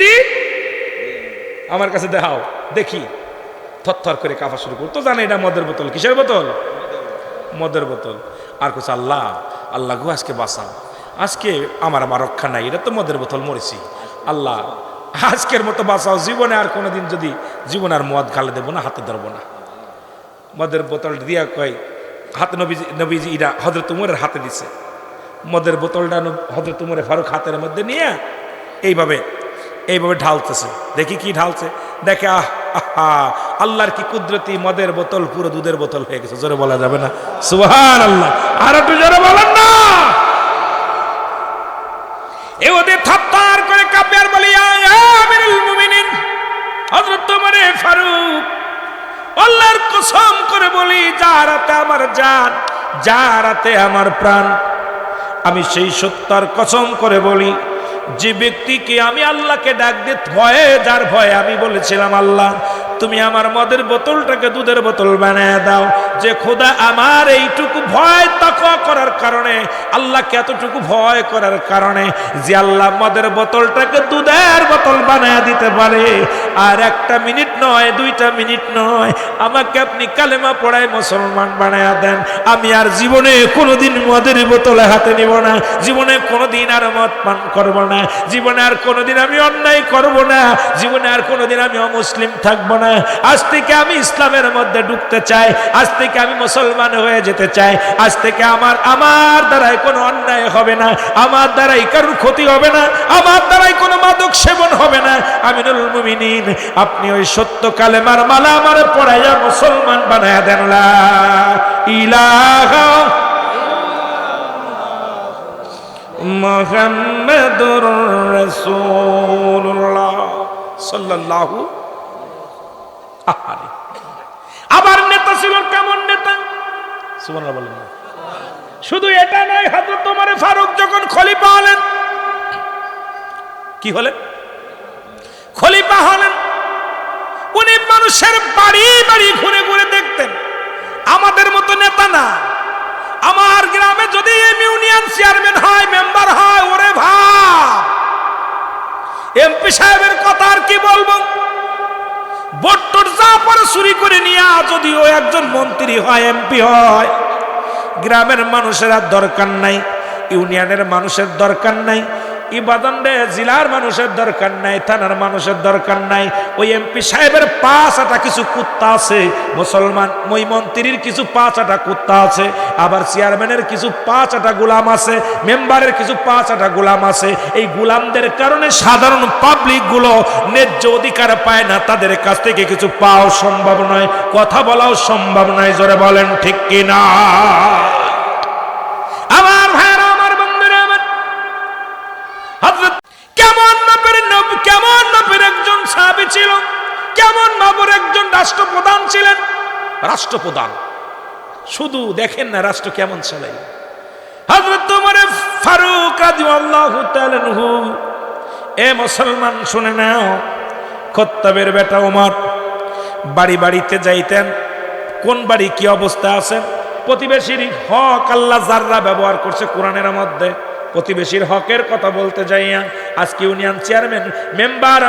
দি আমার কাছে দেখাও, দেখি। থরথর করে কাঁপা শুরু করতো, জানে এটা মদের বোতল। কিসের বোতল? মদের বোতল। আর কোচ আল্লাহ, আল্লাহ গো আজকে বাঁচাও, আজকে আমার রক্ষা নাই, এটা তো মদের বোতল, মরেছি। আল্লাহ আজকের মতো বাঁচাও, জীবনে আর কোনোদিন যদি জীবনে আর মদ গালে দেবো না, হাতে ধরবো না। মদের বোতল দিয়া কয় হাতে, নবীজি ইরা হযরত উমরের হাতে দিছে। মদের বোতলটা হযরত উমরে ফারুক হাতের মধ্যে নিয়ে এইভাবে এইভাবে ঢালতেছে, দেখি কি ঢালছে, দেখে আল্লাহর কি কুদরতি, মদের বোতল পুরো দুধের বোতল হয়ে গেছে। জোরে বলা যাবে না সুবহানাল্লাহ? আর একটু জোরে বলেন না। এ ওদের থাপ্পড় করে কাঁপে আর বলি, আমিরুল মুমিনিন হযরত ওমর ফারুক, আল্লাহর কসম করে বলি, যার হাতে আমার জান, যার হাতে আমার প্রাণ, আমি সেই সত্যার কসম করে বলি, যে ব্যক্তিকে আমি আল্লাহকে ডাক দিয়ে ভয়ে, যার ভয়ে আমি বলেছিলাম আল্লাহ তুমি আমার মদের বোতলটাকে দুধের বোতল বানায় দাও, যে খোদা আমার এইটুকু ভয় তাকওয়া করার কারণে, আল্লাহকে এতটুকু ভয় করার কারণে যে আল্লাহ মদের বোতলটাকে দুধের বোতল বানায় দিতে পারে, আর 1 মিনিট নয় 2 মিনিট নয়, আমাকে আপনি কালেমা পড়ায় মুসলমান বানায় দেন, আমি আর জীবনে কোনোদিন মদের বোতলে হাতে নিব না, জীবনে কোনোদিন আর মদ পান করব না, জীবনে আর কোনোদিন আমি অন্যায় করব না, জীবনে আর কোনোদিন আমি অমুসলিম থাকব না। আজ থেকে আমি ইসলামের মধ্যে ঢুকতে চাই, আজ থেকে আমি মুসলমান হয়ে যেতে চাই, আজ থেকে আমার দ্বারাই কোনো অন্যায় হবে না, আমার দ্বারাই কারোর ক্ষতি হবে না, আমার দ্বারাই কোনো মাদক সেবন হবে না। আমিরুল মুমিনিন, আপনি ওই সত্য কালেমার মালা আমার পড়াইয়া মুসলমান বানায়া দেন। লা ইলাহা মুহাম্মাদুর রাসূলুল্লাহ সাল্লাল্লাহু। আবার নেতা ছিল কেমন নেতা, সুবহানাল্লাহ বলেন না। শুধু এটা নয়, হযরত ওমর ফারুক যখন খলিফা হলেন, কি হলেন? খলিফা হলেন। উনি মানুষের বাড়ি বাড়ি ঘুরে ঘুরে দেখতেন, আমাদের মতো নেতা না। আমার গ্রামে যদি ইউনিয়ন চেয়ারম্যান হয়, মেম্বার হয়, ওরে ভাব, এমপি সাহেবের কথা আর কি বলবো, ভোট যা পরে চুরি করে নিয়ে যদি ও একজন মন্ত্রী হয়, এমপি হয়, গ্রামের মানুষের আর দরকার নাই, ইউনিয়নের মানুষের দরকার নাই, ইবাদন্ডে জেলার মানুষের দরকার নাই, থানার মানুষের দরকার নাই। ওই এমপি সাহেবের 5 কিছু কুত্তা আছে, মুসলমান ওই মন্ত্রীর কিছু 5 কুত্তা আছে, আবার চেয়ারম্যানের কিছু 5 গোলাম আছে, মেম্বারের কিছু 5 গোলাম আছে। এই গোলামদের কারণে সাধারণ পাবলিক গুলো ন্যায্য অধিকার পায় না, তাদের কাছ থেকে কিছু পাওয়া সম্ভব নয়, কথা বলাও সম্ভব নয়। জোরে বলেন ঠিক কিনা? আমার ভাইরা, আমার বন্ধুরা, আমার হযরত কেমন নবীর একজন সাহাবী ছিল, কেমন নবীর একজন রাষ্ট্রপ্রধান ছিলেন। রাষ্ট্রপ্রধান শুধু দেখেন না, রাষ্ট্র কেমন চালাই। হযরত ওমর ফারুক রাদিয়াল্লাহু তাআলা আনহু, এ মুসলমান শুনে নাও, খত্তাবের বেটা ওমর বাড়ি বাড়িতে যাইতেন, কোন বাড়ি কি অবস্থা আছে, প্রতিবেশীর হক আল্লাহ যাররা ব্যবহার করছে কোরআনের মধ্যে, প্রতিবেশীর হকের কথা বলতে যাইয়া আজকে ইউনিয়ন চেয়ারম্যান, মেম্বার,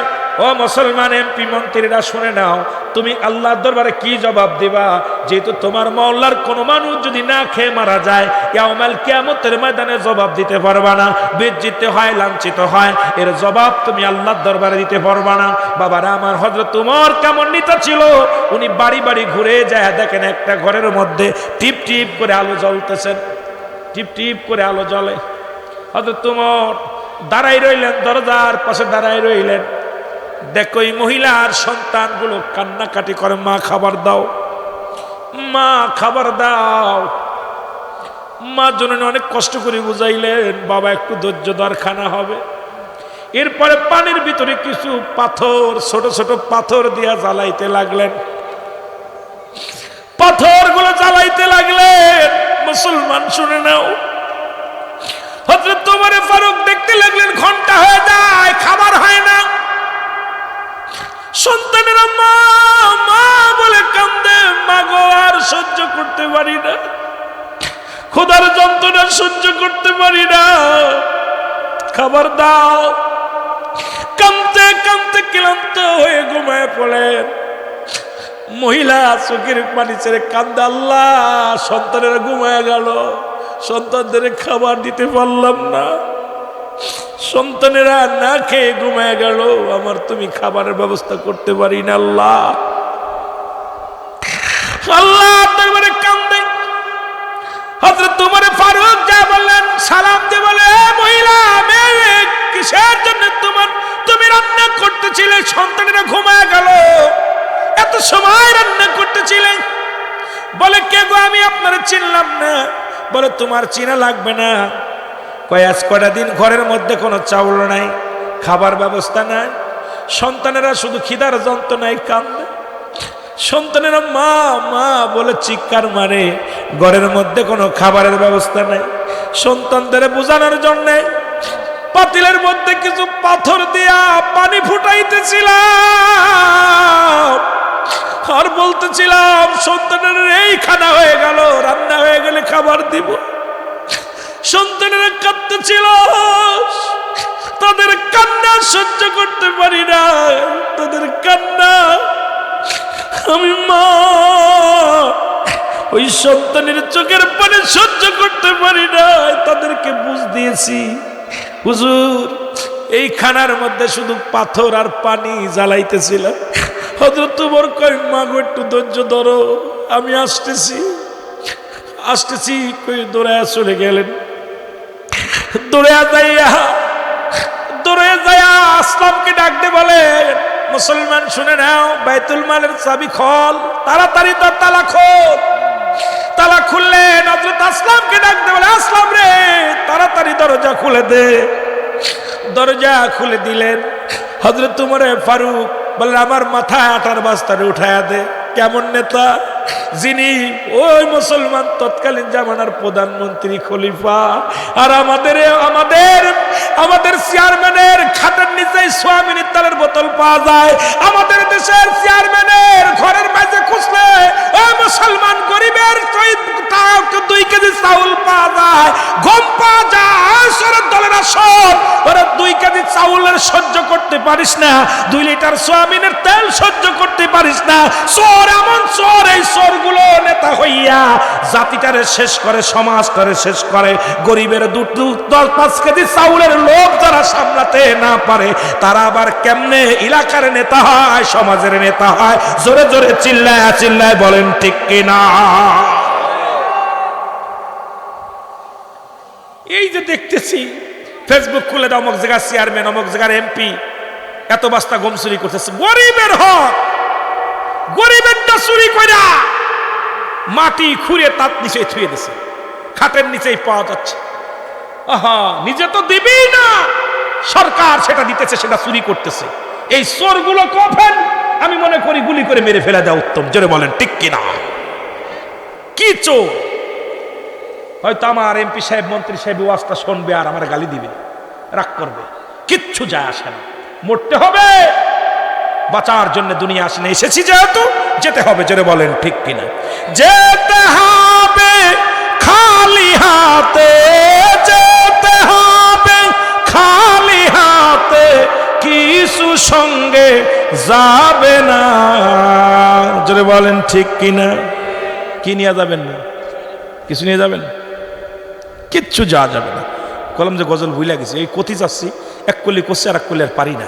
ও মুসলমান এমপি মন্ত্রীরা শুনে নাও, তুমি আল্লাহর দরবারে কি জবাব দিবা? যেহেতু তোমার মহল্লার কোন মানুষ যদি না খেয়ে মারা যায়, ইয়াউমাল কিয়ামতের ময়দানে জবাব দিতে পারবা না, বেজ্জিত হয়, লাঞ্ছিত হয়, এর জবাব তুমি আল্লাহর দরবারে দিতে পারবা না। বাবারা আমার, হযরত ওমর কেমন নেতা ছিল, উনি বাড়ি বাড়ি ঘুরে যায়, দেখেন একটা ঘরের মধ্যে টিপ টিপ করে আলো জ্বলতেছেন, টিপ টিপ করে আলো জ্বলে। হযরত ওমর দাঁড়াই রইলেন, দরজার পাশে দাঁড়াই রইলেন, দেখো এই মহিলার সন্তানগুলো কান্নাকাটি করে, মা খাবার দাও, মা খাবার দাও। মা জননী অনেক কষ্ট করে বুঝাইলেন, বাবা একটু ধৈর্য ধর, খানা হবে। এরপরে পানির ভিতরে কিছু পাথর, ছোট ছোট পাথর দিয়া জ্বালাইতে লাগলেন, পাথরগুলো জ্বালাইতে লাগলেন। মুসলমান শুনে নাও, হযরত ওমর ফারুক দেখতে লাগলেন ঘন্টা হয়ে যায়, খাবার হয় না। সন্তানেরা মা মা বলে কান্দে, মা গো আর সহ্য করতে পারি না, খোদার যন্ত্রণা সহ্য করতে পারি না, খাবার দাও। কাঁদতে কাঁদতে ক্লান্ত হয়ে ঘুমায় পড়েন। মহিলা চোখের পানি ছেড়ে কান্দে, আল্লাহ সন্তানেরা ঘুমায় গেল, সন্তানদের খাবার দিতে পারলাম না, সন্তানেরা না খেয়ে ঘুমায় গেল, আমার তুমি খাবারের ব্যবস্থা করতে পারি না। আল্লাহ আল্লাহ দরবারে কান্দে। হযরত ওমর ফারুক যা বললেন, সালাম দিয়ে বলে, মহিলা মেয়ে, কিসের জন্য তোমার তুমি রান্না করতেছিলে, সন্তানেরা ঘুমায় গেল, এত সময় রান্না করতেছিলে। বলে কে গো? আমি আপনারা চিনলাম না। বলে তোমার চিনা লাগবে না। কয়াস কটা দিন ঘরের মধ্যে কোনো চাউল নাই, খাবার ব্যবস্থা নাই, সন্তানেরা শুধু খিদার যন্ত্রণায় কান্দে। সন্তানেরা মা মা বলে চিৎকার মারে, ঘরের মধ্যে কোনো খাবারের ব্যবস্থা নাই। সন্তানদের বোঝানোর জন্য পাতিলের মধ্যে কিছু পাথর দিয়া পানি ফুটাইতেছিলাম, আর বলতেছিলাম সন্তানের এই খানা হয়ে গেল, রান্না হয়ে গেলে খাবার দিব। সন্তানেরা কাঁদতেছিল, তাদের কান্না সহ্য করতে পারি না, তাদের কান্না। আমি মা ওই সন্তানের চোখের পানি সহ্য করতে পারি না, তাদেরকে বুঝ দিয়েছি, হুজুর এই খানার মধ্যে শুধু পাথর আর পানি জ্বালাইতেছিল। হযরত ওমর কই মা গো একটু ধৈর্য ধরো, আমি আসতেছি আসতেছি কই দৌড়ায় চলে গেলেন। দৌড়ে যাইয়া আসলামকে ডাক দিয়ে বলে, মুসলমান শুনে নাও, বাইতুল মালের চাবি খোল, তাড়াতাড়ি তোর তালা খোল। তালা খুললেন, হযরত আসলামকে ডাক দিয়ে বলে, আসলাম রে তাড়াতাড়ি দরজা খুলে দে। দরজা খুলে দিলেন। হযরত ওমর ফারুক বললেন, আমার মাথায় আটার বস্তারে উঠায়া দে। কেমন নেতা? যিনি ওই মুসলমান তৎকালীন জামানার প্রধানমন্ত্রী, খলিফা, আর আমাদের চেয়ারম্যানের খাটের নিচে সোয়াবিন তেলের বোতল পাওয়া যায়। আমাদের দেশের চেয়ারম্যানের ঘরের মাঝে খুঁজলে ওই মুসলমান গরিবের 2 কেজি চাউল পাওয়া যায়, গম পাওয়া যায়। সরের দলের আসন, ওরা 2 কেজি চাউলের সহ্য করতে পারিস না, 2 লিটার সোয়াবিনের তেল সহ্য করতে পারিস না। চোর এমন চোর, এই চোরগুলো নেতা হইয়া জাতিটারে শেষ করে, সমাজটারে শেষ করে। গরিবের 10-5 কেজি চাউলের লোভ যারা সামলাতে না পারে, তারা আবার কেমনে এলাকার নেতা হয়, সমাজের নেতা হয়? জোরে জোরে চিল্লায় চিল্লায় বলেন ঠিক কিনা? এই যে দেখতেছি ফেসবুক খুলে দাও, অমুক জায়গার চেয়ারম্যান, অমুক জায়গার এমপি এত বস্তা গম চুরি করতেছে। গরিবের হক, গরিবেরটা চুরি কইরা মাটি খুঁড়ে তার নিচে থুয়ে দিছে, খাটের নিচেই পাওয়া যাচ্ছে। আহা, নিজে তো দিবেই না, সরকার সেটা দিতেছে, সেটা চুরি করতেছে। এই চোরগুলো কফেন আমি মনে করি গুলি করে মেরে ফেলে দেওয়া উত্তম। জোরে বলেন ঠিক কিনা? কি চোর? হয়তো আমার এমপি সাহেব, মন্ত্রী সাহেব ওয়াজটা শুনবে আর আমার গালি দিবে, রাগ করবে, কিচ্ছু যায় আসে না। মরতে হবে, বাঁচার জন্য দুনিয়া আসেনি, এসেছি যেহেতু যেতে হবে। জোরে বলেন ঠিক কিনা? যেতে হবে খালি হাতে, যেতে হবে খালি হাতে, কিছু সঙ্গে যাবে না। জোরে বলেন ঠিক কিনা? কি নিয়ে যাবেন না? কিছু নিয়ে যাবেন? কিচ্ছু যাওয়া যাবে না। কলম যে গজল ভুলে গেছে, এই কতি যাচ্ছি, এক কলি করছে আর এক কলি আর পারি না।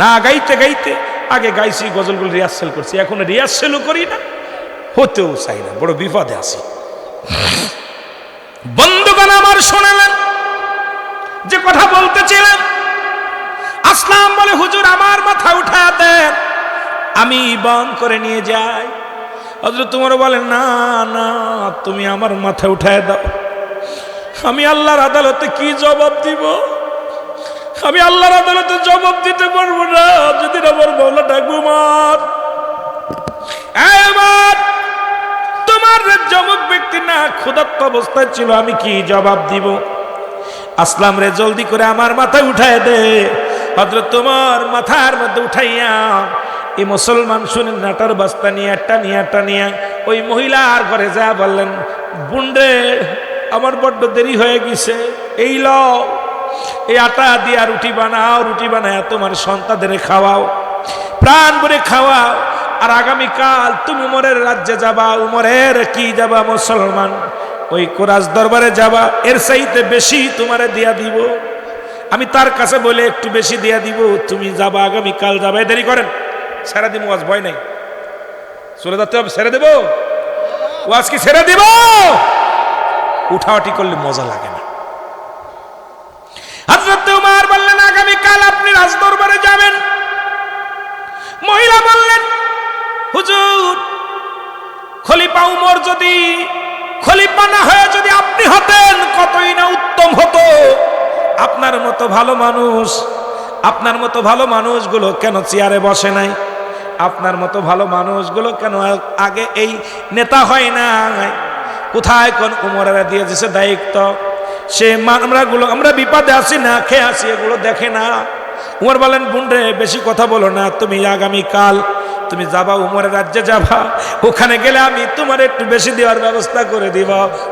না গাইতে গাইতে, আগে গাইছি গজলগুলো রিহার্সেল করছি, এখন রিহার্সেলও করি না, হতেও চাই না, বড় বিপদে আছি। বন্ধুগণ আমার শুনলেন যে কথা বলতেছিলেন, আসলাম বলে, হুজুর আমার মাথা উঠায়া দেন, আমি বন করে নিয়ে যাই। হযরত ওমর বলেন, না না, তুমি আমার মাথা উঠায় দাও। আমি আল্লাহর আদালতে কি জবাব দিব? আমি আল্লাহর আদালতে জবাব দিতে পারবো না। যদি আমার মাওলা ডাকবো, মার তোমার যমক ব্যক্তি না ক্ষুধার্ত অবস্থায় ছিল, আমি কি জবাব দিব? আসলাম রে জলদি করে আমার মাথা উঠায় দে। হযরত ওমর মাথার মধ্যে উঠাইয়া, এই মুসলমান শুনেন নাটার বস্তা নিয়ে টানিয়া ওই মহিলার ঘরে যা বললেন, বুন্ডে আমার বড্ড দেরি হয়ে গেছে, এই লও, এই আটা দিয়া রুটি বানাও, রুটি বানায় তোমার সন্তানদের খাওয়াও, প্রাণ ভরে খাওয়াও, আর আগামীকাল তুমি উমরের রাজ্যে যাবা। উমরের কি যাবা? মুসলমান ওই কোরাস দরবারে যাবা, এর চাইতে বেশি তোমারে দিয়া দিব। আমি তার কাছে বলে একটু বেশি দিয়া দিব, তুমি যাবা, আগামীকাল যাবা। দেরি করেন, ছেড়ে দিব, ওয়াজ ভয় নাই, চলে যেতে হবে, ছেড়ে দেব ওয়াজ, কি ছেড়ে দিব? উঠাউটি করলে মজা লাগে না। হযরত ওমর বললেন, আগামীকাল আপনি রাজদরবারে যাবেন। মহিলা বললেন, হুজুর, খলিফা উমর যদি খলিফা না হয়ে যদি আপনি হতেন কতই না উত্তম হতো। আপনার মতো ভালো মানুষ, আপনার মতো ভালো মানুষগুলো কেন চেয়ারে বসে নাই? আপনার মতো ভালো মানুষগুলো কেন আগে এই নেতা হয় না? কোথায় কোন উমরেরা দিয়ে দিছে দায়িত্ব, সে আমরা বিপদে আসি না খেয়ে আসি এগুলো দেখে না। উমর বলেন, বোনরে বেশি কথা বলো না, তুমি আগামীকাল তুমি যাবা উমরের রাজ্যে যাবা, ওখানে গেলে আমি তোমার একটু বেশি দেওয়ার ব্যবস্থা করে দিব।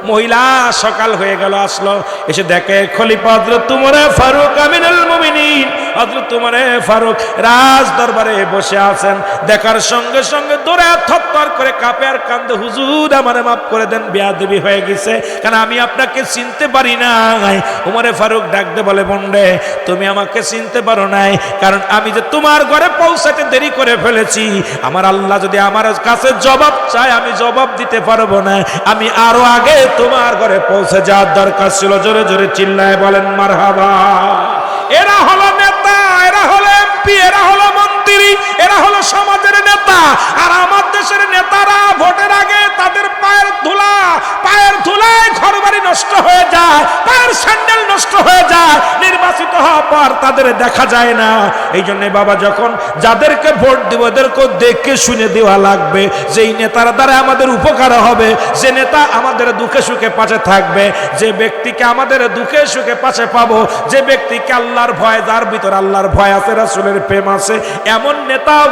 মহিলা সকাল হয়ে গেল, আসলো, এসে দেখে খলিফা হযরত উমরে ফারুক আমিনুল মুমিনিন হযরত উমরে ফারুক রাজ দরবারে বসে আছেন। দেখার সঙ্গে সঙ্গে দৌড়ে থরথর করে কাঁপে আর কান্দে, হুজুর আমারে মাফ করে দেন, বেয়াদবি হয়ে গেছে, কারণ আমি আপনাকে চিনতে পারি নাই। উমরে ফারুক ডাকতে বলে, বোনরে তুমি আমাকে চিনতে পারো নাই, কারণ আমি যে তোমার ঘরে পৌঁছাতে দেরি করে ফেলেছি। আমার আল্লাহ যদি আমার কাছে জবাব চায় আমি জবাব দিতে পারবো না, আমি আরো আগে তোমার ঘরে পৌঁছে যাওয়ার দরকার ছিল। জোরে জোরে চিল্লায় বলেন মারহাবা। এরা হলো নেতা, এরা হলো এমপি, এরা হলো মন্ত্রী, এরা হলো সমাজের নেতা। আর আমার দেশের নেতারা ভোটের আগে তাদের পায়ের ধুলায় ঘরবাড়ি নষ্ট হয়ে যায়, পায়ের স্যান্ডেল নষ্ট হয়ে যায়, নির্বাচিত হওয়ার পর তাদের দেখা যায় না। এই জন্য বাবা, যখন যাদেরকে ভোট দিব ওদেরকে দেখে শুনে দেওয়া লাগবে, যেই নেতার দ্বারা আমাদের উপকার হবে, যে নেতা আমাদের দুঃখে সুখে পাশে থাকবে, যে ব্যক্তিকে আমাদের দুঃখে সুখে পাশে পাবো, যে ব্যক্তিকে আল্লাহর ভয়, যার ভিতর আল্লাহর ভয় আছে, রাসূলের প্রেম আছে, এমন নেতাও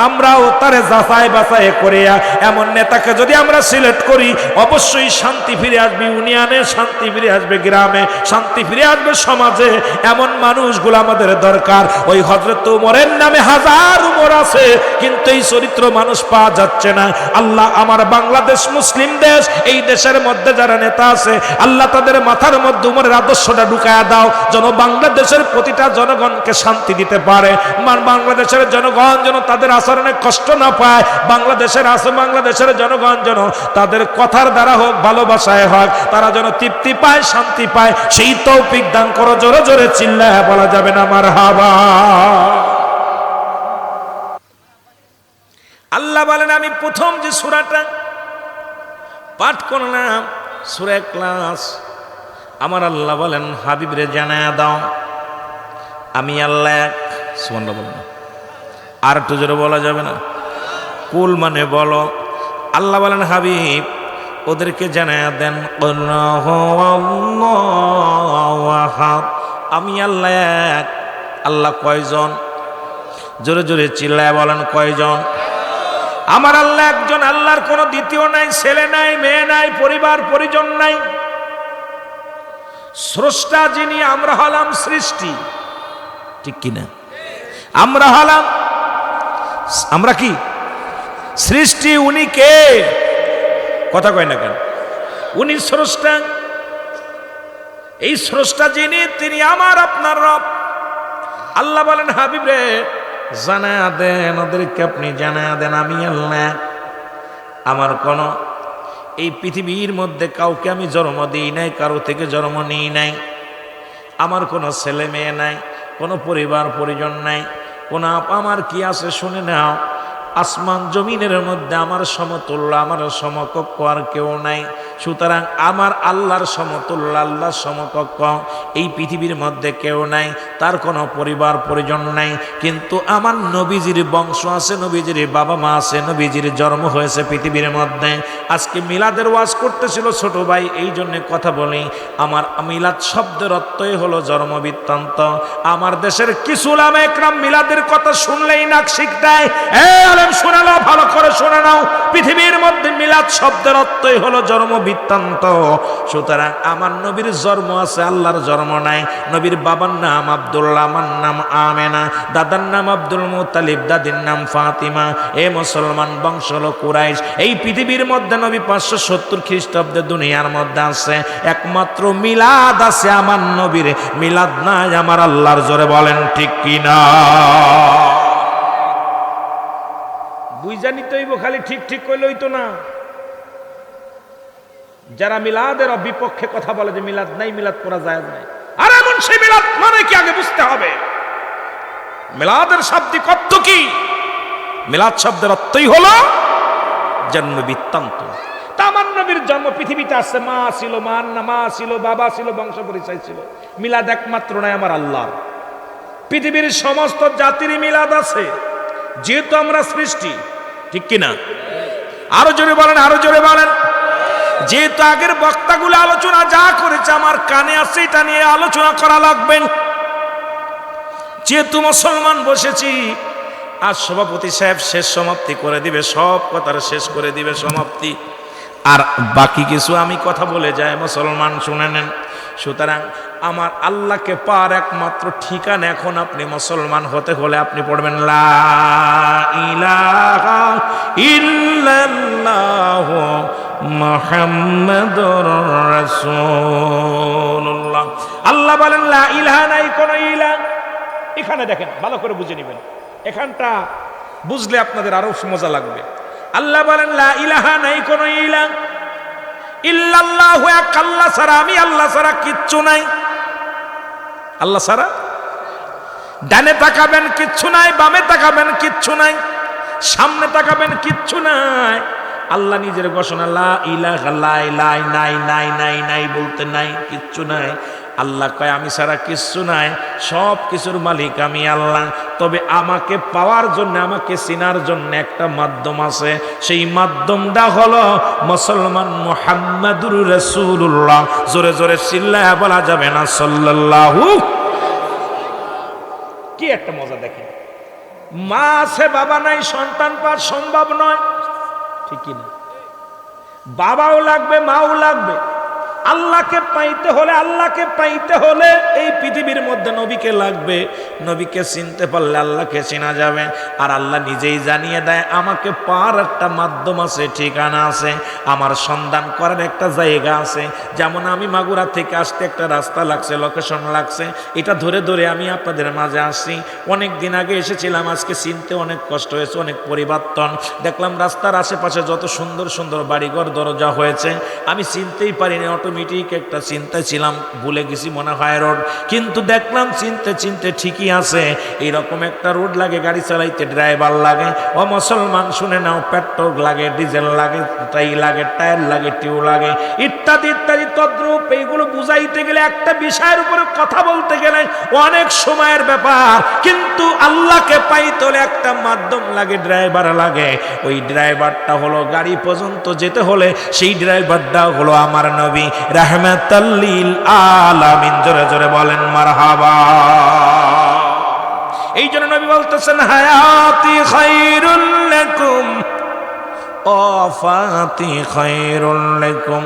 আমরাও তারে যাচাই বাছাই করিয়া এমন নেতাকে যদি আমরা সিলেক্ট করি, অবশ্যই শান্তি ফিরে আসবে ইউনিয়নে, শান্তি ফিরে আসবে গ্রামে, শান্তি ফিরে আসবে সমাজে। এমন মানুষগুলো আমাদের দরকার। ওই হযরত উমরের নামে হাজার উমর আছে, কিন্তু এই চরিত্র মানুষ পাওয়া যাচ্ছে না। আল্লাহ আমার বাংলাদেশ মুসলিম দেশ, এই দেশের মধ্যে যারা নেতা আছে, আল্লাহ তাদের মাথার মধ্যে উমরের আদর্শটা ঢুকায়া দাও, যেন বাংলাদেশের প্রতিটা জনগণকে শান্তি দিতে পারে, বাংলাদেশের জনগণ যেন তাদের আচরণে কষ্ট না পায়, বাংলাদেশের জনগণ যেন তাদের কথার দ্বারা হোক, ভালোবাসায় হোক, তারা যেন তৃপ্তি পায়, শান্তি পায়, সেই তৌফিক দান করো। জোরে জোরে চিল্লায় বলা যাবে না মারহাবা। আল্লাহ বলেন, আমি প্রথম যে সূরাটা পাঠ করলাম সূরা ইখলাস, আমার আল্লাহ বলেন হাবিবরে জানায়া দাও আমি আল্লাহ এক। সুবহানাল্লাহ বলেন, আর একটু জোরে বলা যাবে না? কুল মানে বলো। আল্লাহ বলেন হাবিব ওদেরকে জানায়া দেন আমি আল্লাহ এক। আল্লাহ কয়জন? জোরে জোরে চিল্লায় বলেন কয়জন? আমার আল্লাহ একজন, আল্লাহর কোনো দ্বিতীয় নাই, ছেলে নাই, মেয়ে নাই, পরিবার পরিজন নাই। স্রষ্টা যিনি, আমরা হলাম সৃষ্টি, ঠিক কিনা? আমরা কি সৃষ্টি? উনি কে? কথা কয় না কেন? উনি স্রষ্টা। এই স্রষ্টা যিনি, তিনি আমার আপনার রব। আল্লাহ বলেন হাবিব রে জানায়া দেন, ওদেরকে আপনি জানায়া দেন আমি আল্লাহ। আমার কোন এই পৃথিবীর মধ্যে কাউকে আমি জন্ম দিই নাই, কারো থেকে জন্ম নিই নাই, আমার কোনো ছেলে মেয়ে নাই, কোনো পরিবার পরিজন নাই, কোন আমার কি আছে শুনে নাও। আসমান জমিনের মধ্যে আমার সমতুল্য, আমার সমকক্ষ আর কেউ নাই। সুতরাং আমার আল্লাহর সমতুল্য, আল্লাহর সমকক্ষ এই পৃথিবীর মধ্যে কেউ নাই, তার কোনো পরিবার পরিজন নাই। কিন্তু আমার নবীজির বংশ আছে, নবীজির বাবা মা আছে, নবীজির জন্ম হয়েছে পৃথিবীর মধ্যে। আজকে মিলাদের ওয়াজ করতেছিল ছোট ভাই, এই জন্য কথা বলি। আমার মিলাদ শব্দের অর্থই হলো জন্ম বৃত্তান্ত। আমার দেশের কিছু উলামা একরাম মিলাদের কথা শুনলেই নাক শিখ দেয়। শুনে নাও, ভালো করে শুনে নাও, পৃথিবীর মধ্যে মিলাদ শব্দের অর্থই হলো জন্ম বৃত্তান্ত। সুতরাং আমার নবীর জন্ম আছে, আল্লাহর জন্ম নাই। নবীর বাবার নাম আব্দুল্লাহ, আমার নাম আমেনা, দাদার নাম আব্দুল মুত্তালিব, দাদির নাম ফাতিমা। এ মুসলমান বংশ হলো কুরাইশ। এই পৃথিবীর মধ্যে নবী 570 খ্রিস্টাব্দে দুনিয়ার মধ্যে আছে, একমাত্র মিলাদ আছে আমার নবীর, মিলাদ নাই আমার আল্লাহর। জোরে বলেন ঠিক কিনা? বুঝানি তৈব, খালি ঠিক ঠিক কইলে হইতো না। যারা মিলাদের বিপক্ষে কথা বলে যে মিলাদ নাই, মিলাদ করা যায় নাই, আর এমন সেই মিলাদ মানে কি আগে বুঝতে হবে। মিলাদের শাব্দিক অর্থ কি? মিলাদ শব্দের অর্থই হলো জন্ম বৃত্তান্ত। তা আমার নবীর জন্ম পৃথিবীতে আসছে, মা ছিল, মা ছিল, বাবা ছিল, বংশ পরিচয় ছিল। মিলাদ একমাত্র নয় আমার আল্লাহর। পৃথিবীর সমস্ত জাতিরই মিলাদ আছে, যেহেতু আমরা সৃষ্টি, ঠিক কিনা? আরো জোরে বলেন, আরো জোরে বলেন। যেহেতু আগের বক্তাগুলো আলোচনা যা করেছে আমার কানে আছে, এটা নিয়ে আলোচনা করা লাগবে। যেহেতু মুসলমান বসেছি, আজ সভাপতি সাহেব শেষ সমাপ্তি করে দিবে, সব কথার শেষ করে দিবে সমাপ্তি, আর বাকি কিছু আমি কথা বলে যাই, মুসলমান শুনে নেন। সুতরাং আমার আল্লাহকে পাওয়ার একমাত্র ঠিকানা, এখন আপনি মুসলমান হতে হলে আপনি পড়বেন লা ইলাহা ইল্লাল্লাহু মুহাম্মাদুর রাসূলুল্লাহ। আল্লাহ বলেন লা ইলাহা, নাই কোন ইলাহ। এখানে দেখেন, ভালো করে বুঝে নেবেন, এখানটা বুঝলে আপনাদের আরো মজা লাগবে। আল্লাহ বলেন লা ইলাহা, নাই কোন ইলাহ, ইল্লাল্লাহু, এক আল্লাহ ছাড়া, আমি আল্লাহ ছাড়া কিচ্ছু নাই। আল্লাহ ছাড়া ডানে তাকাবেন কিচ্ছু নাই, বামে তাকাবেন কিচ্ছু নাই, সামনে তাকাবেন কিচ্ছু নাই। আল্লাহ নিজের ঘোষণা লা ইলাহা, লাই লাই নাই নাই নাই নাই বলতে নাই, কিচ্ছু নাই। আল্লাহ কয় আমি ছাড়া কিচ্ছু নাই, সব কিছুর মালিক আমি আল্লাহ। তবে আমাকে পাওয়ার জন্য, আমাকে চিনার জন্য একটা মাধ্যম আছে, সেই মাধ্যমটা হলো মুসলমান মুহাম্মাদুর রাসূলুল্লাহ। জোরে জোরে চিল্লায়া বলা যাবে না সাল্লাল্লাহু। কি একটা মজা দেখেন, মা আছে বাবা নাই, সন্তান পাওয়া সম্ভব নয়, ঠিক কি না? বাবাও লাগবে, মাও লাগবে। আল্লাহকে পাইতে হলে, আল্লাহকে পাইতে হলে এই পৃথিবীর মধ্যে নবীকে লাগবে। নবীকে চিনতে পারলে আল্লাহকে চেনা যাবে। আর আল্লাহ নিজেই জানিয়ে দেয় আমাকে পাওয়ার একটা মাধ্যম আছে, ঠিকানা আছে, আমার সন্ধান করার একটা জায়গা আছে। যেমন আমি মাগুরা থেকে আসতে একটা রাস্তা লাগছে, লোকেশন লাগছে, এটা ধরে ধরে আমি আপনাদের মাঝে আসছি। অনেক দিন আগে এসেছিলাম, আজকে চিনতে অনেক কষ্ট হয়েছে, অনেক পরিবর্তন দেখলাম। রাস্তার আশেপাশে যত সুন্দর সুন্দর বাড়িঘর দরজা হয়েছে, আমি চিনতেই পারিনি, অটোমেটিক একটা চিন্তা ছিলাম, ভুলে গেছি মনে হয় রোড, কিন্তু দেখলাম চিনতে চিনতে ঠিকই আছে। এইরকম একটা রোড লাগে, গাড়ি চালাইতে ড্রাইভার লাগে। ও মুসলমান শুনে নাও, পেট্রোল লাগে, ডিজেল লাগে, টায়ার লাগে, টিউ লাগে, ইত্যাদি ইত্যাদি তদ্রূপ। এইগুলো বুঝাইতে গেলে, একটা বিষয়ের উপরে কথা বলতে গেলে অনেক সময়ের ব্যাপার। কিন্তু আল্লাহকে পাইতে হলে একটা মাধ্যম লাগে, ড্রাইভার লাগে। ওই ড্রাইভারটা হলো, গাড়ি পর্যন্ত যেতে হলে সেই ড্রাইভারটা হলো আমার নবী রাহমাতাল লিল আলামিন। জোরে জোরে বলেন মারহাবা। এই জন্য নবী বলতেছেন হায়াতি খায়রুল লাকুম ওয়াফাতি খায়রুল লাকুম।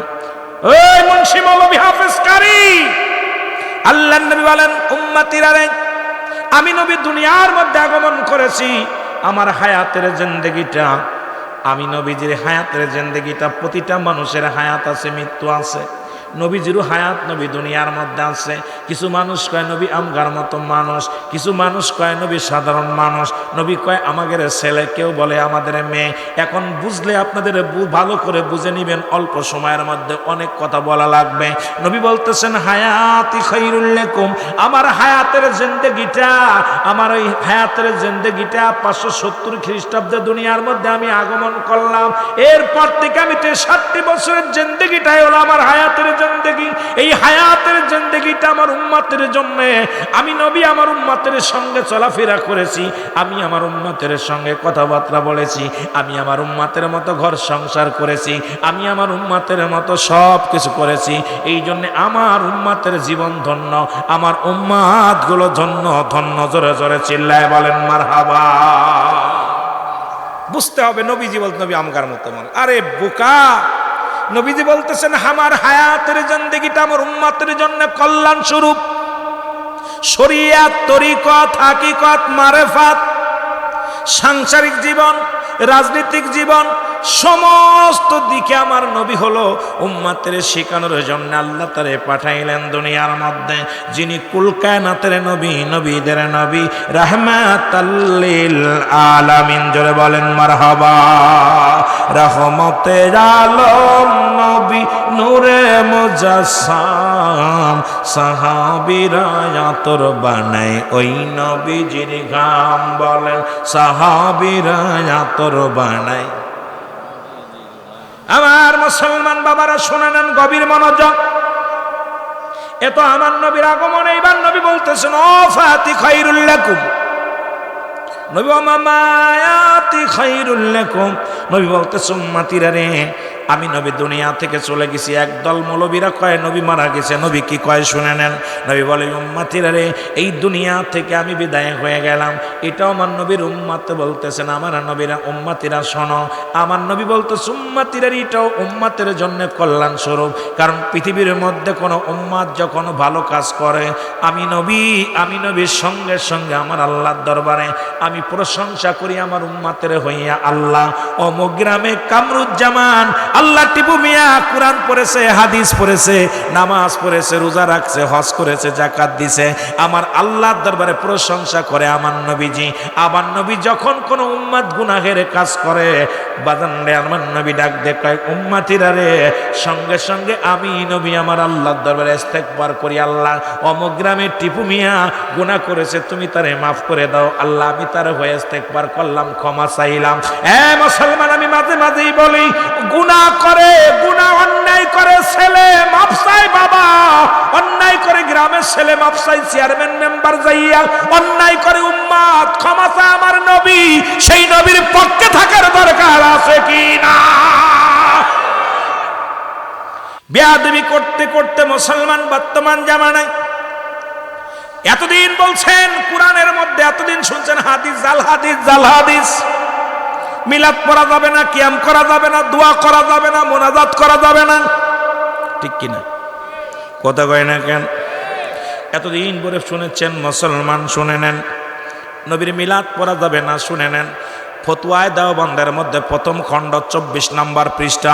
এই মুন্সি মৌলভী হাফেজ কারি, আল্লাহর নবী বলেন উম্মতিরা রে, আমি নবী দুনিয়ার মধ্যে আগমন করেছি, আমার হায়াতের জিন্দেগিটা, আমি নবীজির হায়াতের জিন্দেগিটা, প্রতিটা মানুষের হায়াত আছে, মৃত্যু আছে। নবীজিরও হায়াত নবী দুনিয়ার মধ্যে আছে। কিছু মানুষ কয় নবী আমগার মতো মানুষ, কিছু মানুষ কয় নবী সাধারণ মানুষ, নবী কয় আমাদের ছেলে, কেউ বলে আমাদের মেয়ে। এখন বুঝলে আপনাদের ভালো করে বুঝে নিবেন, অল্প সময়ের মধ্যে অনেক কথা বলা লাগবে। নবী বলতেছেন হায়াতি খায়রুল লাকুম, আমার হায়াতের জিন্দেগিটা, আমার ওই হায়াতের জিন্দেগিটা 570 খ্রিস্টাব্দে দুনিয়ার মধ্যে আমি আগমন করলাম। এরপর থেকে আমি 63 বছরের জিন্দেগিটাই হলো আমার হায়াতের জিন্দেগি। এই হায়াতের জিন্দেগিটা আমার উম্মতের জন্য। আমি নবী আমার উম্মতের সঙ্গে চলাফেরা করেছি, আমি আমার উম্মতের সঙ্গে কথাবার্তা বলেছি, আমি আমার উম্মতের মতো ঘর সংসার করেছি, আমি আমার উম্মতের মতো সব কিছু করেছি। এই জন্য আমার উম্মতের জীবন ধন্য, আমার উম্মত গুলো ধন্য ধন্য। জোরে জোরে চিল্লায় বলেন মারহাবা। বুঝতে হবে নবীজি বলতে নবী আমগার মতো মানুষ। আরে বোকা, নবীজি বলতেছেন আমার হায়াতের জিন্দেগিটা আমার উম্মতের জন্য কল্যাণ স্বরূপ। শরীয়ত, তরিকত, হাকিকত, মারেফাত, সাংসারিক জীবন, রাজনৈতিক জীবন, সমস্ত দিকে আমার নবী হলো উম্মতের শেখানোর জন্য আল্লাহ তারে পাঠাইলেন দুনিয়ার মধ্যে, যিনি কুল কায়নাতের নবী, নবীদের নবী, রাহমাতাল লিল আলামিন। জোরে বলেন মারহাবা। রহমতের আলম নবী, নূরে মুজাসসাম, সাহাবীরা আতর বানায় ওই নবীজির ঘাম। বলেন সাহাবীরা আতর বানায়। আমার মুসলমান বাবারা শুনে নেন গভীর মনোযোগ। এত আমার নবীর আগমন, এইবার নবী বলতেছেন ও ফাতি খায়রুল লাকুম, নবী ও মামায়াতি খায়রুল লাকুম। নবী বলতেছেন উম্মতিরা রে, আমি নবী দুনিয়া থেকে চলে গেছি। একদল মৌলবীরা কয় নবী মারা গেছে। নবী কি কয় শুনে নেন। নবী বলে উম্মতিরা রে, এই দুনিয়া থেকে আমি বিদায় হয়ে গেলাম। এটাও আমার নবীর উম্মত বলতেছেন। আমার নবীরা উম্মতিরা শোনো, আমার নবী বলতেছে উম্মতিরা এটাও উম্মতের জন্য কল্যাণ স্বরূপ। কারণ পৃথিবীর মধ্যে কোনো উম্মত যখন ভালো কাজ করে, আমি নবীর সঙ্গে সঙ্গে আমার আল্লাহর দরবারে আমি প্রশংসা করি আমার উম্মতের হইয়া। আল্লাহ অমুক গ্রামে কামরুজ্জামান, আল্লাহ টিপু মিয়া কোরআন পড়েছে, হাদিস পড়েছে, নামাজ পড়েছে, রোজা রাখছে, হজ করেছে, জাকাত দিছে, আমার আল্লাহর দরবারে প্রশংসা করে আমার নবীজি। আমার নবী যখন কোন উম্মত গুনাহের কাজ করে, বাজান রে আমার নবী ডাক দে কয় উম্মতিরা রে, সঙ্গে সঙ্গে আমি নবী আমার আল্লাহর দরবারে ইস্তেগফার করি। আল্লাহ অমুক গ্রামে টিপু মিয়া গুনাহ করেছে, তুমি তারে মাফ করে দাও। আল্লাহ আমি তার হয়ে ইস্তেগফার করলাম, ক্ষমা চাইলাম। মুসলমান, আমি মাঝে মাঝেই বলি গুনাহ করে, গুনাহ অন্যায় করে ছেলে মাফ চাই বাবা, অন্যায় করে গ্রামের ছেলে মাফ চাই, চেয়ারম্যান মেম্বার যাইয়া অন্যায় করে উম্মত ক্ষমা চায় আমার নবী। সেই নবীর পক্ষে থাকার দরকার আছে কি না? বেয়াদবি করতে করতে মুসলমান বর্তমান জামানায় এতদিন বলছেন কোরআনের মধ্যে, এতদিন শুনছেন হাদিস জাল, হাদিস জাল, হাদিস। মিলাদ পড়া যাবে না, কিয়াম করা যাবে না, দোয়া করা যাবে না, মোনাজাত করা যাবে না, ঠিক কিনা? কথা কয় না কেন? এতদিন পরে শুনেছেন মুসলমান, শুনে নেন নবীর মিলাদ পড়া যাবে না, শুনে নেন ফতোয়ায়ে দেওবন্দের মধ্যে প্রথম খণ্ড 24 নম্বর পৃষ্ঠা।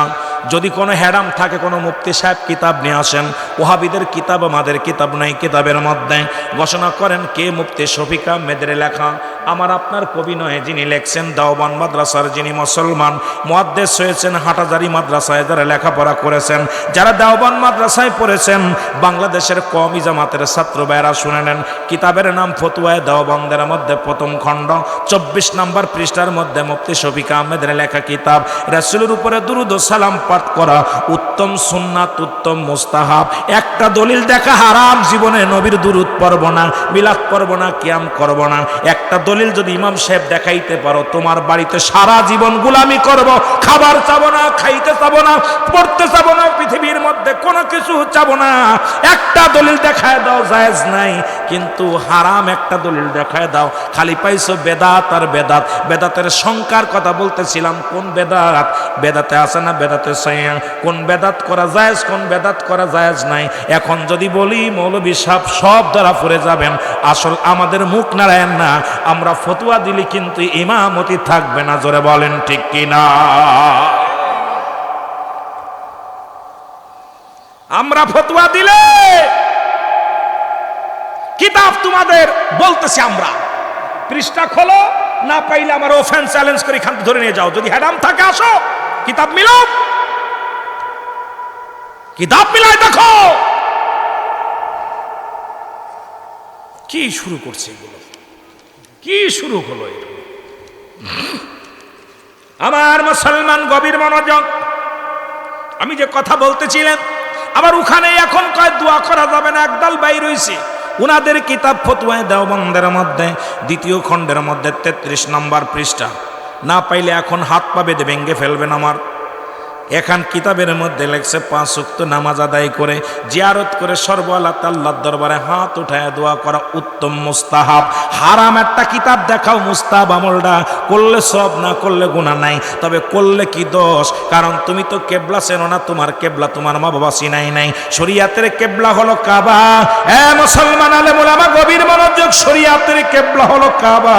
যদি কোনো হ্যারাম থাকে কোনো মুফতি সাহেব কিতাব নিয়ে আসেন। ওহাবিদের কিতাব আমাদের কিতাব নাই, কিতাবের মধ্যে ঘোষণা করেন কে মুফতি শফিক আহমেদের লেখা। আমার আপনার কবি নয়, যিনি লেখছেন দেওবন্দ মাদ্রাসার, যিনি মুসলমান মুহাদ্দিস হয়েছেন, হাটাজারি মাদ্রাসায় যারা লেখাপড়া করেছেন, যারা দেওবন্দ মাদ্রাসায় পড়েছেন, বাংলাদেশের কওমি জামাতের ছাত্র ভাইরা শুনে নেন। কিতাবের নাম ফতোয়ায়ে দেওবন্দের মধ্যে প্রথম খণ্ড 24 নম্বর পৃষ্ঠার মধ্যে মুফতি শফিক আহমেদের লেখা কিতাব। রাসূলের উপরে দুরূদ ও সালাম পাঠ করা উত্তম সুন্নাত, উত্তম মুস্তাহাব। একটা দলিল দেখা হারাম, জীবনে নবীর দুরূদ পড়ব না, মিলাদ পড়ব না, কিয়াম করব না। একটা দলিল যদি ইমাম সাহেব দেখাইতে পারো, তোমার বাড়িতে সারা জীবন গোলামি করব, খাবার চাবো না, খাইতে চাবো না, পড়তে চাবো না, পৃথিবীর মধ্যে কোনো কিছু চাবো না। একটা দলিল দেখায় দাও, জায়েজ নাই, কিন্তু হারাম একটা দলিল দেখায় দাও। খালি পাইছো বেদাত আর বেদাত। বেদাতের সংখ্যার কথা বলতেছিলাম, কোন বেদাত? বেদাতে আছে না বেদাতে সাইয়া? কোন বেদাত করা জায়েজ, কোন বেদাত করা জায়েজ নাই। এখন যদি বলি মৌলভী সাহেব সব ধরা পড়ে যাবেন। আসল আমাদের মুখ নারায়ণ না, আমরা ফতোয়া দিলি কিন্তু ইমামতি থাকবে না। জোরে বলেন ঠিক কিনা? আমরা ফতোয়া দিলে কিতাব তোমাদের বলতেছি, আমরা পৃষ্ঠা খোলো, না পাইলে আমার ওপেন চ্যালেঞ্জ করে এখান ধরে নিয়ে যাও। যদি হ্যাডাম থাকে আসো, কিতাব মিলাও, কিতাব মিলাই দেখো কি শুরু করছে এগুলো, কি শুরু হলো এগুলো। আমার মুসলমান গভীর মনোযোগ। আমি যে কথা বলতেছিলাম, আবার ওখানে এখন কয় দোয়া করা যাবে না। একদল বাইর হইছে, উনাদের কিতাব ফতোয়ায়ে দেওবন্দের মধ্যে দ্বিতীয় খণ্ডের মধ্যে 33 নম্বর পৃষ্ঠা। না পাইলে এখন হাত পা বেঁধে ভেঙ্গে ফেলবেন আমার। এখান কিতাবের মধ্যে লেখছে 5 ওয়াক্ত নামাজ আদায় করে জিয়ারত করে সর্বআল্লাহ আল্লাহর দরবারে হাত উঠায় দোয়া করা উত্তম মুস্তাহাব। হারাম একটা কিতাব দেখাও মুস্তাহাব আমলটা করলে সব, না করলে গুনাহ নাই, তবে করলে কি দোষ? কারণ তুমি তো কেবলা চেনো না, তোমার কেবলা তোমার মা বাবা চিনাই নাই। শরীয়তের কেবলা হলো কাবা। মুসলমান আলেম ওলামা গভীর মনোযোগ, শরীয়তের কেবলা হলো কাবা,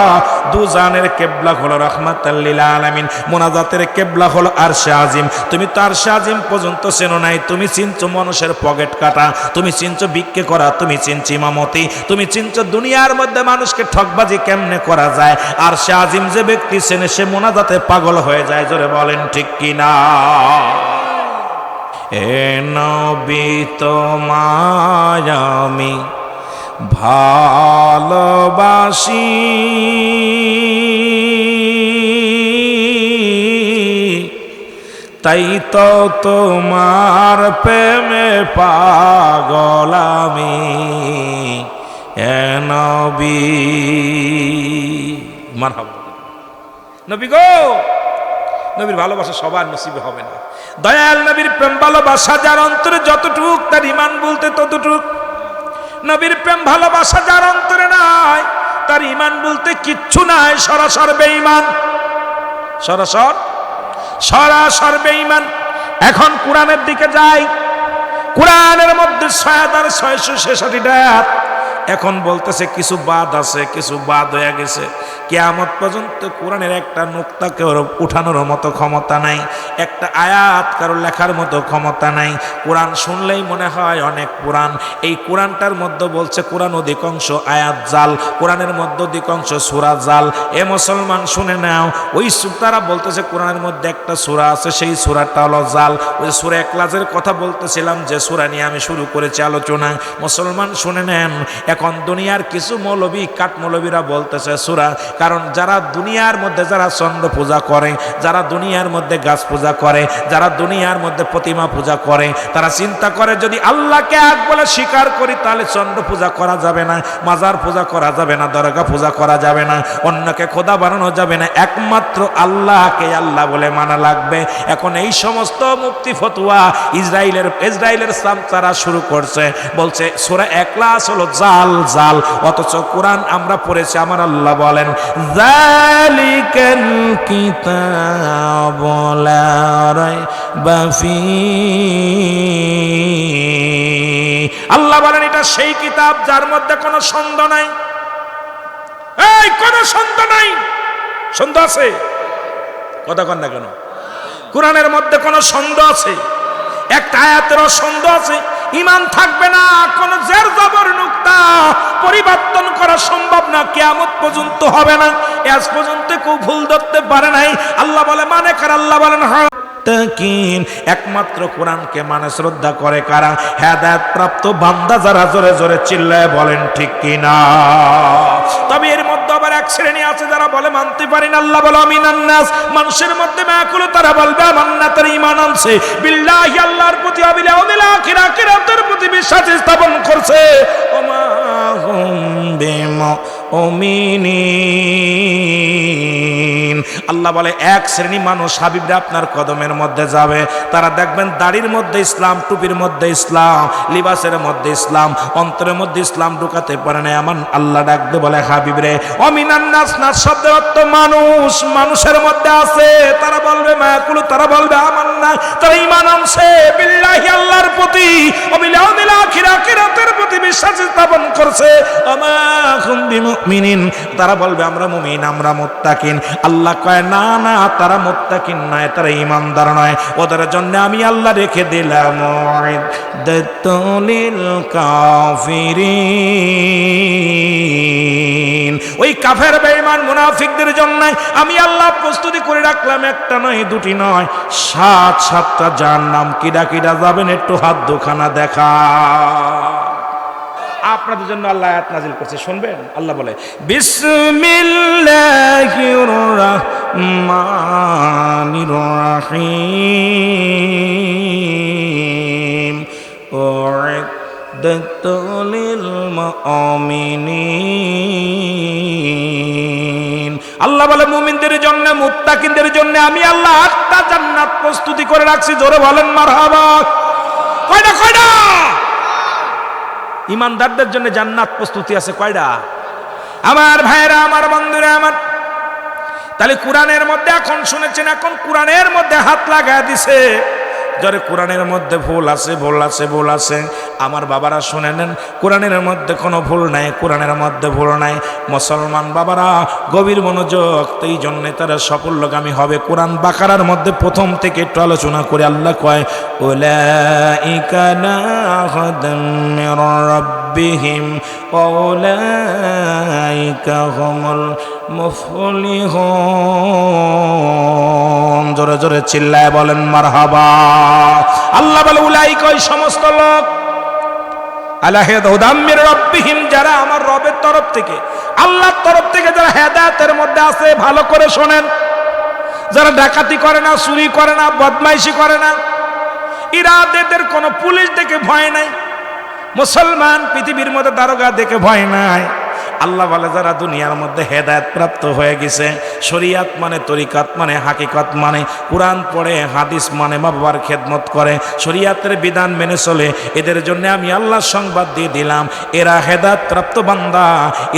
দুজানের কেবলা হলো রাহমাতাল লিল আলামিন, মুনাজাতের কেবলা হলো আরশে আজিম। তুমি তো আরশে আজিম পর্যন্ত চেনো নাই, তুমি চিনছো মানুষের পকেট কাটা, তুমি চিনছো ভিক্ষে করা, তুমি চিনছো ইমামতি, তুমি চিনছো দুনিয়ার মধ্যে মানুষকে ঠকবাজি কেমনে করা যায়। আরশে আজিম যে ব্যক্তি চেনে সে মুনাজাতে পাগল হয়ে যায়। জোরে বলেন ঠিক কিনা? এ নবী তোমায় আমি ভালোবাসি, তাই তো তোমার প্রেমে পাগল আমি। এ নবী মারহাবা। নবী গো, নবীর ভালোবাসা সবার নসিবে হবে না। দয়াল নবীর প্রেম ভালোবাসা যার অন্তরে যতটুক, তার ঈমান বলতে ততটুক। নবীর প্রেম ভালোবাসা যার অন্তরে নাই, তার ঈমান বলতে কিচ্ছু নাই, সরাসর বেঈমান, সরাসর বেঈমান। এখন কোরআনের দিকে যাই। কোরআনের মধ্যে ৬৬৬৬টা আয়াত। এখন বলতেছে কিছু বাদ আছে, কিছু বাদ হয়ে গেছে। কিয়ামত পর্যন্ত কোরআনের একটা নুক্তাকে উঠানোর মতো ক্ষমতা নাই, একটা আয়াত কারো লেখার মতো ক্ষমতা নাই। কোরআন শুনলেই মনে হয় অনেক কোরআন। এই কোরআনটার মধ্যে বলছে কোরআন অধিকাংশ আয়াত জাল, কোরআনের মধ্যে অধিকাংশ সূরা জাল। এ মুসলমান শুনে নাও, ওই তারা বলতেছে কোরআনের মধ্যে একটা সূরা আছে, সেই সূরাটা হলো জাল। ওই সূরা ইখলাসের কথা বলতেছিলাম, যে সূরা নিয়ে আমি শুরু করেছি আলোচনা। মুসলমান শুনে নেন, এখন দুনিয়ার কিছু মৌলবী কাঠ মৌলবীরা বলতেছে সূরা, কারণ যারা দুনিয়ার মধ্যে যারা চন্দ্র পূজা করে, যারা দুনিয়ার মধ্যে গাছ পূজা করে, যারা দুনিয়ার মধ্যে প্রতিমা পূজা করে, তারা চিন্তা করে যদি আল্লাহকে এক বলে স্বীকার করি তাহলে চন্দ্র পূজা করা যাবে না, মাজার পূজা করা যাবে না, দরগা পূজা করা যাবে না, অন্যকে খোদা বানানো যাবে না, একমাত্র আল্লাহকে আল্লাহ বলে মানা লাগবে। এখন এই সমস্ত মুফতি ফতোয়া ইসরায়েলের সামচারা শুরু করছে, বলছে সূরা ইখলাস হলো জাল জাল, অথচ কোরআন আমরা পড়েছি, আমার আল্লাহ বলেন যালিকাল কিতাবু লা রাইবা ফীহি। আল্লাহ বলেন এটা সেই কিতাব যার মধ্যে কোনো সন্দেহ নাই। এই কোনো সন্দেহ নাই। সন্দেহ আছে? কথা কন না কেন? কোরআনের মধ্যে কোনো সন্দেহ আছে? একটা আয়াতেরও সন্দেহ আছে? ঈমান থাকবে না। কোন জের জবর নুক্তা পরিবর্তন করা সম্ভব না, কিয়ামত পর্যন্ত হবে না। আজ পর্যন্ত কেউ ভুল ধরতে পারে নাই। আল্লাহ বলে মানে কার? আল্লাহ বলেন একমাত্র কোরআনকে মানে শ্রদ্ধা করে কারা? হেদায়েত প্রাপ্ত বান্দা যারা। জোরে জোরে চিল্লায় বলেন ঠিক কিনা? তবে এর মধ্যে আবার এক শ্রেণী আছে যারা বলে মানতে পারি না। আল্লাহ বলে মিনান নাস, মানুষের মধ্যে মাকুল, তারা বলবে আমান্না, তারা ঈমান আনছে বিল্লাহি, আল্লাহর প্রতি, ওয়াল ইয়াউমিল আখির, আখিরাতের প্রতি বিশ্বাস স্থাপন করছে। ওমা হুম বিমুমিনিন। আল্লাহ বলে এক শ্রেণী মানুষ হাবিবরা আপনার কদমের মধ্যে যাবে, তারা দেখবেন দাড়ির মধ্যে ইসলাম, টুপির মধ্যে ইসলাম, লিবাসের মধ্যে ইসলাম, অন্তরের মধ্যে ইসলাম ঢুকাতে পারে না। আমার আল্লাহ ডাকতে বলে হাবিব রে, অমিনান নাস, নাস শব্দের অর্থ মানুষ, মানুষের মধ্যে আছে। তারা বলবে মায়াকুলু, তারা বলবে আমান্না, তারা ঈমান আনছে বিল্লাহি, আল্লাহর প্রতি, ওয়াল ইয়াউমিল আখির, আখিরাতের প্রতি বিশ্বাস স্থাপন করছে। আমা হুম বিমুমিনিন, তারা বলবে আমরা মুমিন, আমরা মুত্তাকিন। আল্লাহ কয় না না, তারা মুত্তাকিন নয়, তারা ঈমানদার নয়। ওদের জন্য আমি আল্লাহ রেখে দিলাম মুইদ্দাতুল কাফিরিন, ওই কাফের বেঈমান মুনাফিকদের জন্য আমি আল্লাহ প্রস্তুতি করে রাখলাম। একটা নয়, দুটি নয়, ৭টা জাহান্নাম। কিডা কিডা যাবেন একটু হাত দুখানা দেখা। আপনাদের জন্য আল্লাহ আয়াত নাজিল করছে, শুনবেন। আল্লাহ বলে বিসমিল্লাহির রাহমানির রাহিম লিল মুমিনিন। আল্লাহ বলে মুমিনদের জন্য, মুত্তাকিনদের জন্য আমি আল্লাহ 8টা জান্নাত প্রস্তুতি করে রাখছি। জোরে বলেন মারহাবা। কয়টা কয়টা? ইমানদারদের জন্য জান্নাত প্রস্তুতি আছে কয়টা? আমার ভাইরা, আমার বন্ধুরা আমার, তাহলে কোরআনের মধ্যে এখন শুনেছেন, এখন কোরআনের মধ্যে হাত লাগায় দিছে। যারে কোরআনের মধ্যে ভুল আছে, ভুল আছে, ভুল আছে। আমার বাবারা শুনে নেন, কোরআনের মধ্যে কোনো ভুল নাই, কোরআনের মধ্যে ভুল নাই। মুসলমান বাবারা গভীর মনোযোগ, এই জন্যে তারা সাফল্যগামী হবে। কোরআন বাকারার মধ্যে প্রথম থেকে একটু আলোচনা করে আল্লাহ কয়, উলাইকা লা হুদাম মির রাব্বিহিম ওয়া উলাইকা হুমুল মুফলিহুন। জোরে জোরে চিল্লায় বলেন মারহাবা। আল্লাহ বলে উলাইকা, ওই সমস্ত লোক, আলা হুদাম মির রাব্বিহিম, যারা আমার রবের তরফ থেকে, আল্লাহর তরফ থেকে যারা হেদায়েতের মধ্যে আছে। ভালো করে শোনেন, যারা ডাকাতি করে না, চুরি করে না, বদমাইশি করে না, এদের কোনো পুলিশ দেখে ভয় নাই। মুসলমান পৃথিবীর মধ্যে দারোগা দেখে ভয় নাই। আল্লাহ বলে যারা দুনিয়ার মধ্যে হেদায়েত প্রাপ্ত হয়ে গেছে, শরিয়াত মানে, তরিকাত মানে, হাকিকত মানে, কোরআন পড়ে, হাদিস মানে, মা বাবার খেদমত করে, শরিয়াতের বিধান মেনে চলে, এদের জন্য আমি আল্লাহ সংবাদ দিয়ে দিলাম, এরা হেদায়েত প্রাপ্ত বান্দা,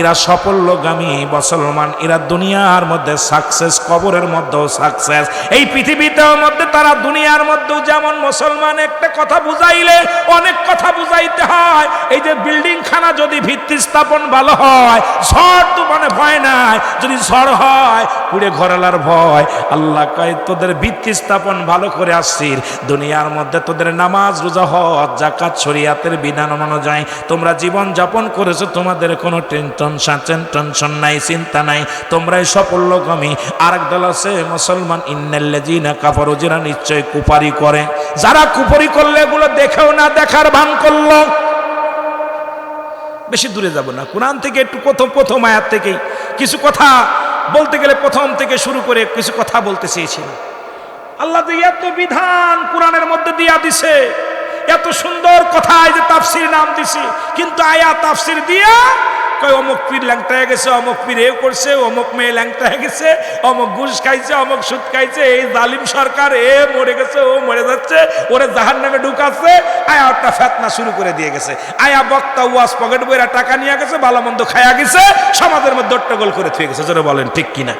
এরা সাফল্যগামী মুসলমান, এরা দুনিয়ার মধ্যে সাকসেস, কবরের মধ্যেও সাকসেস, এই পৃথিবীতেও মধ্যে তারা দুনিয়ার মধ্যেও যেমন মুসলমান। একটা কথা বুঝাইলে অনেক কথা বুঝাইতে হয়। এই যে বিল্ডিং খানা যদি ভিত্তি স্থাপন ভালো হয়, ঝড় তুফানে ভয় নাই। যদি ঝড় হয় পুড়ে ঘরালার ভয়। আল্লাহ কয় তোদের ভিত্তি স্থাপন ভালো করে আসছিস, দুনিয়ার মধ্যে তোদের নামাজ, রোজা, হজ, যাকাত শরিয়াতের বিধান অনুযায়ী তোমরা জীবন যাপন করেছো, তোমাদের কোনো টেনশন নাই, চিন্তা নাই, তোমরাই সাফল্যগামী। আরেক দল আছে মুসলমান, ইন্নাল্লাযীনা কাফারু, যারা নিশ্চয় কুফরি করে। যারা কুফরি করলে এগুলো দেখেও না দেখার ভান করলো। বেশি দূরে যাব না, কোরআন থেকে একটু প্রথম আয়াত থেকেই কিছু কথা বলতে গেলে প্রথম থেকে শুরু করে কিছু কথা বলতে চেয়েছিলাম। আল্লাহ যে এত বিধান কোরআনের মধ্যে দিয়া দিছে, এত সুন্দর কথা, এই যে তাফসীর নাম দিছি, কিন্তু আয়াত তাফসীর দিয়া কয় অমুক পীর ল্যাংটা হয়ে গেছে, অমুক পীর এ করছে, অমুক মেয়ে ল্যাংটা হয়ে গেছে, অমুক ঘুষ খাইছে, অমুক সুদ খাইছে, এই জালিম সরকার এ মরে গেছে, ও মরে যাচ্ছে, ওরে জাহান্নামে ঢুকাচ্ছে। আয়াতটা ফেতনা শুরু করে দিয়ে গেছে। আয়া বক্তা ওয়াজ পকেট বইরা টাকা নিয়ে গেছে, ভালো মন্দ খায়া গেছে, সমাজের মধ্যে দট্টগোল করে থুয়ে গেছে। জোরে বলেন ঠিক কিনা?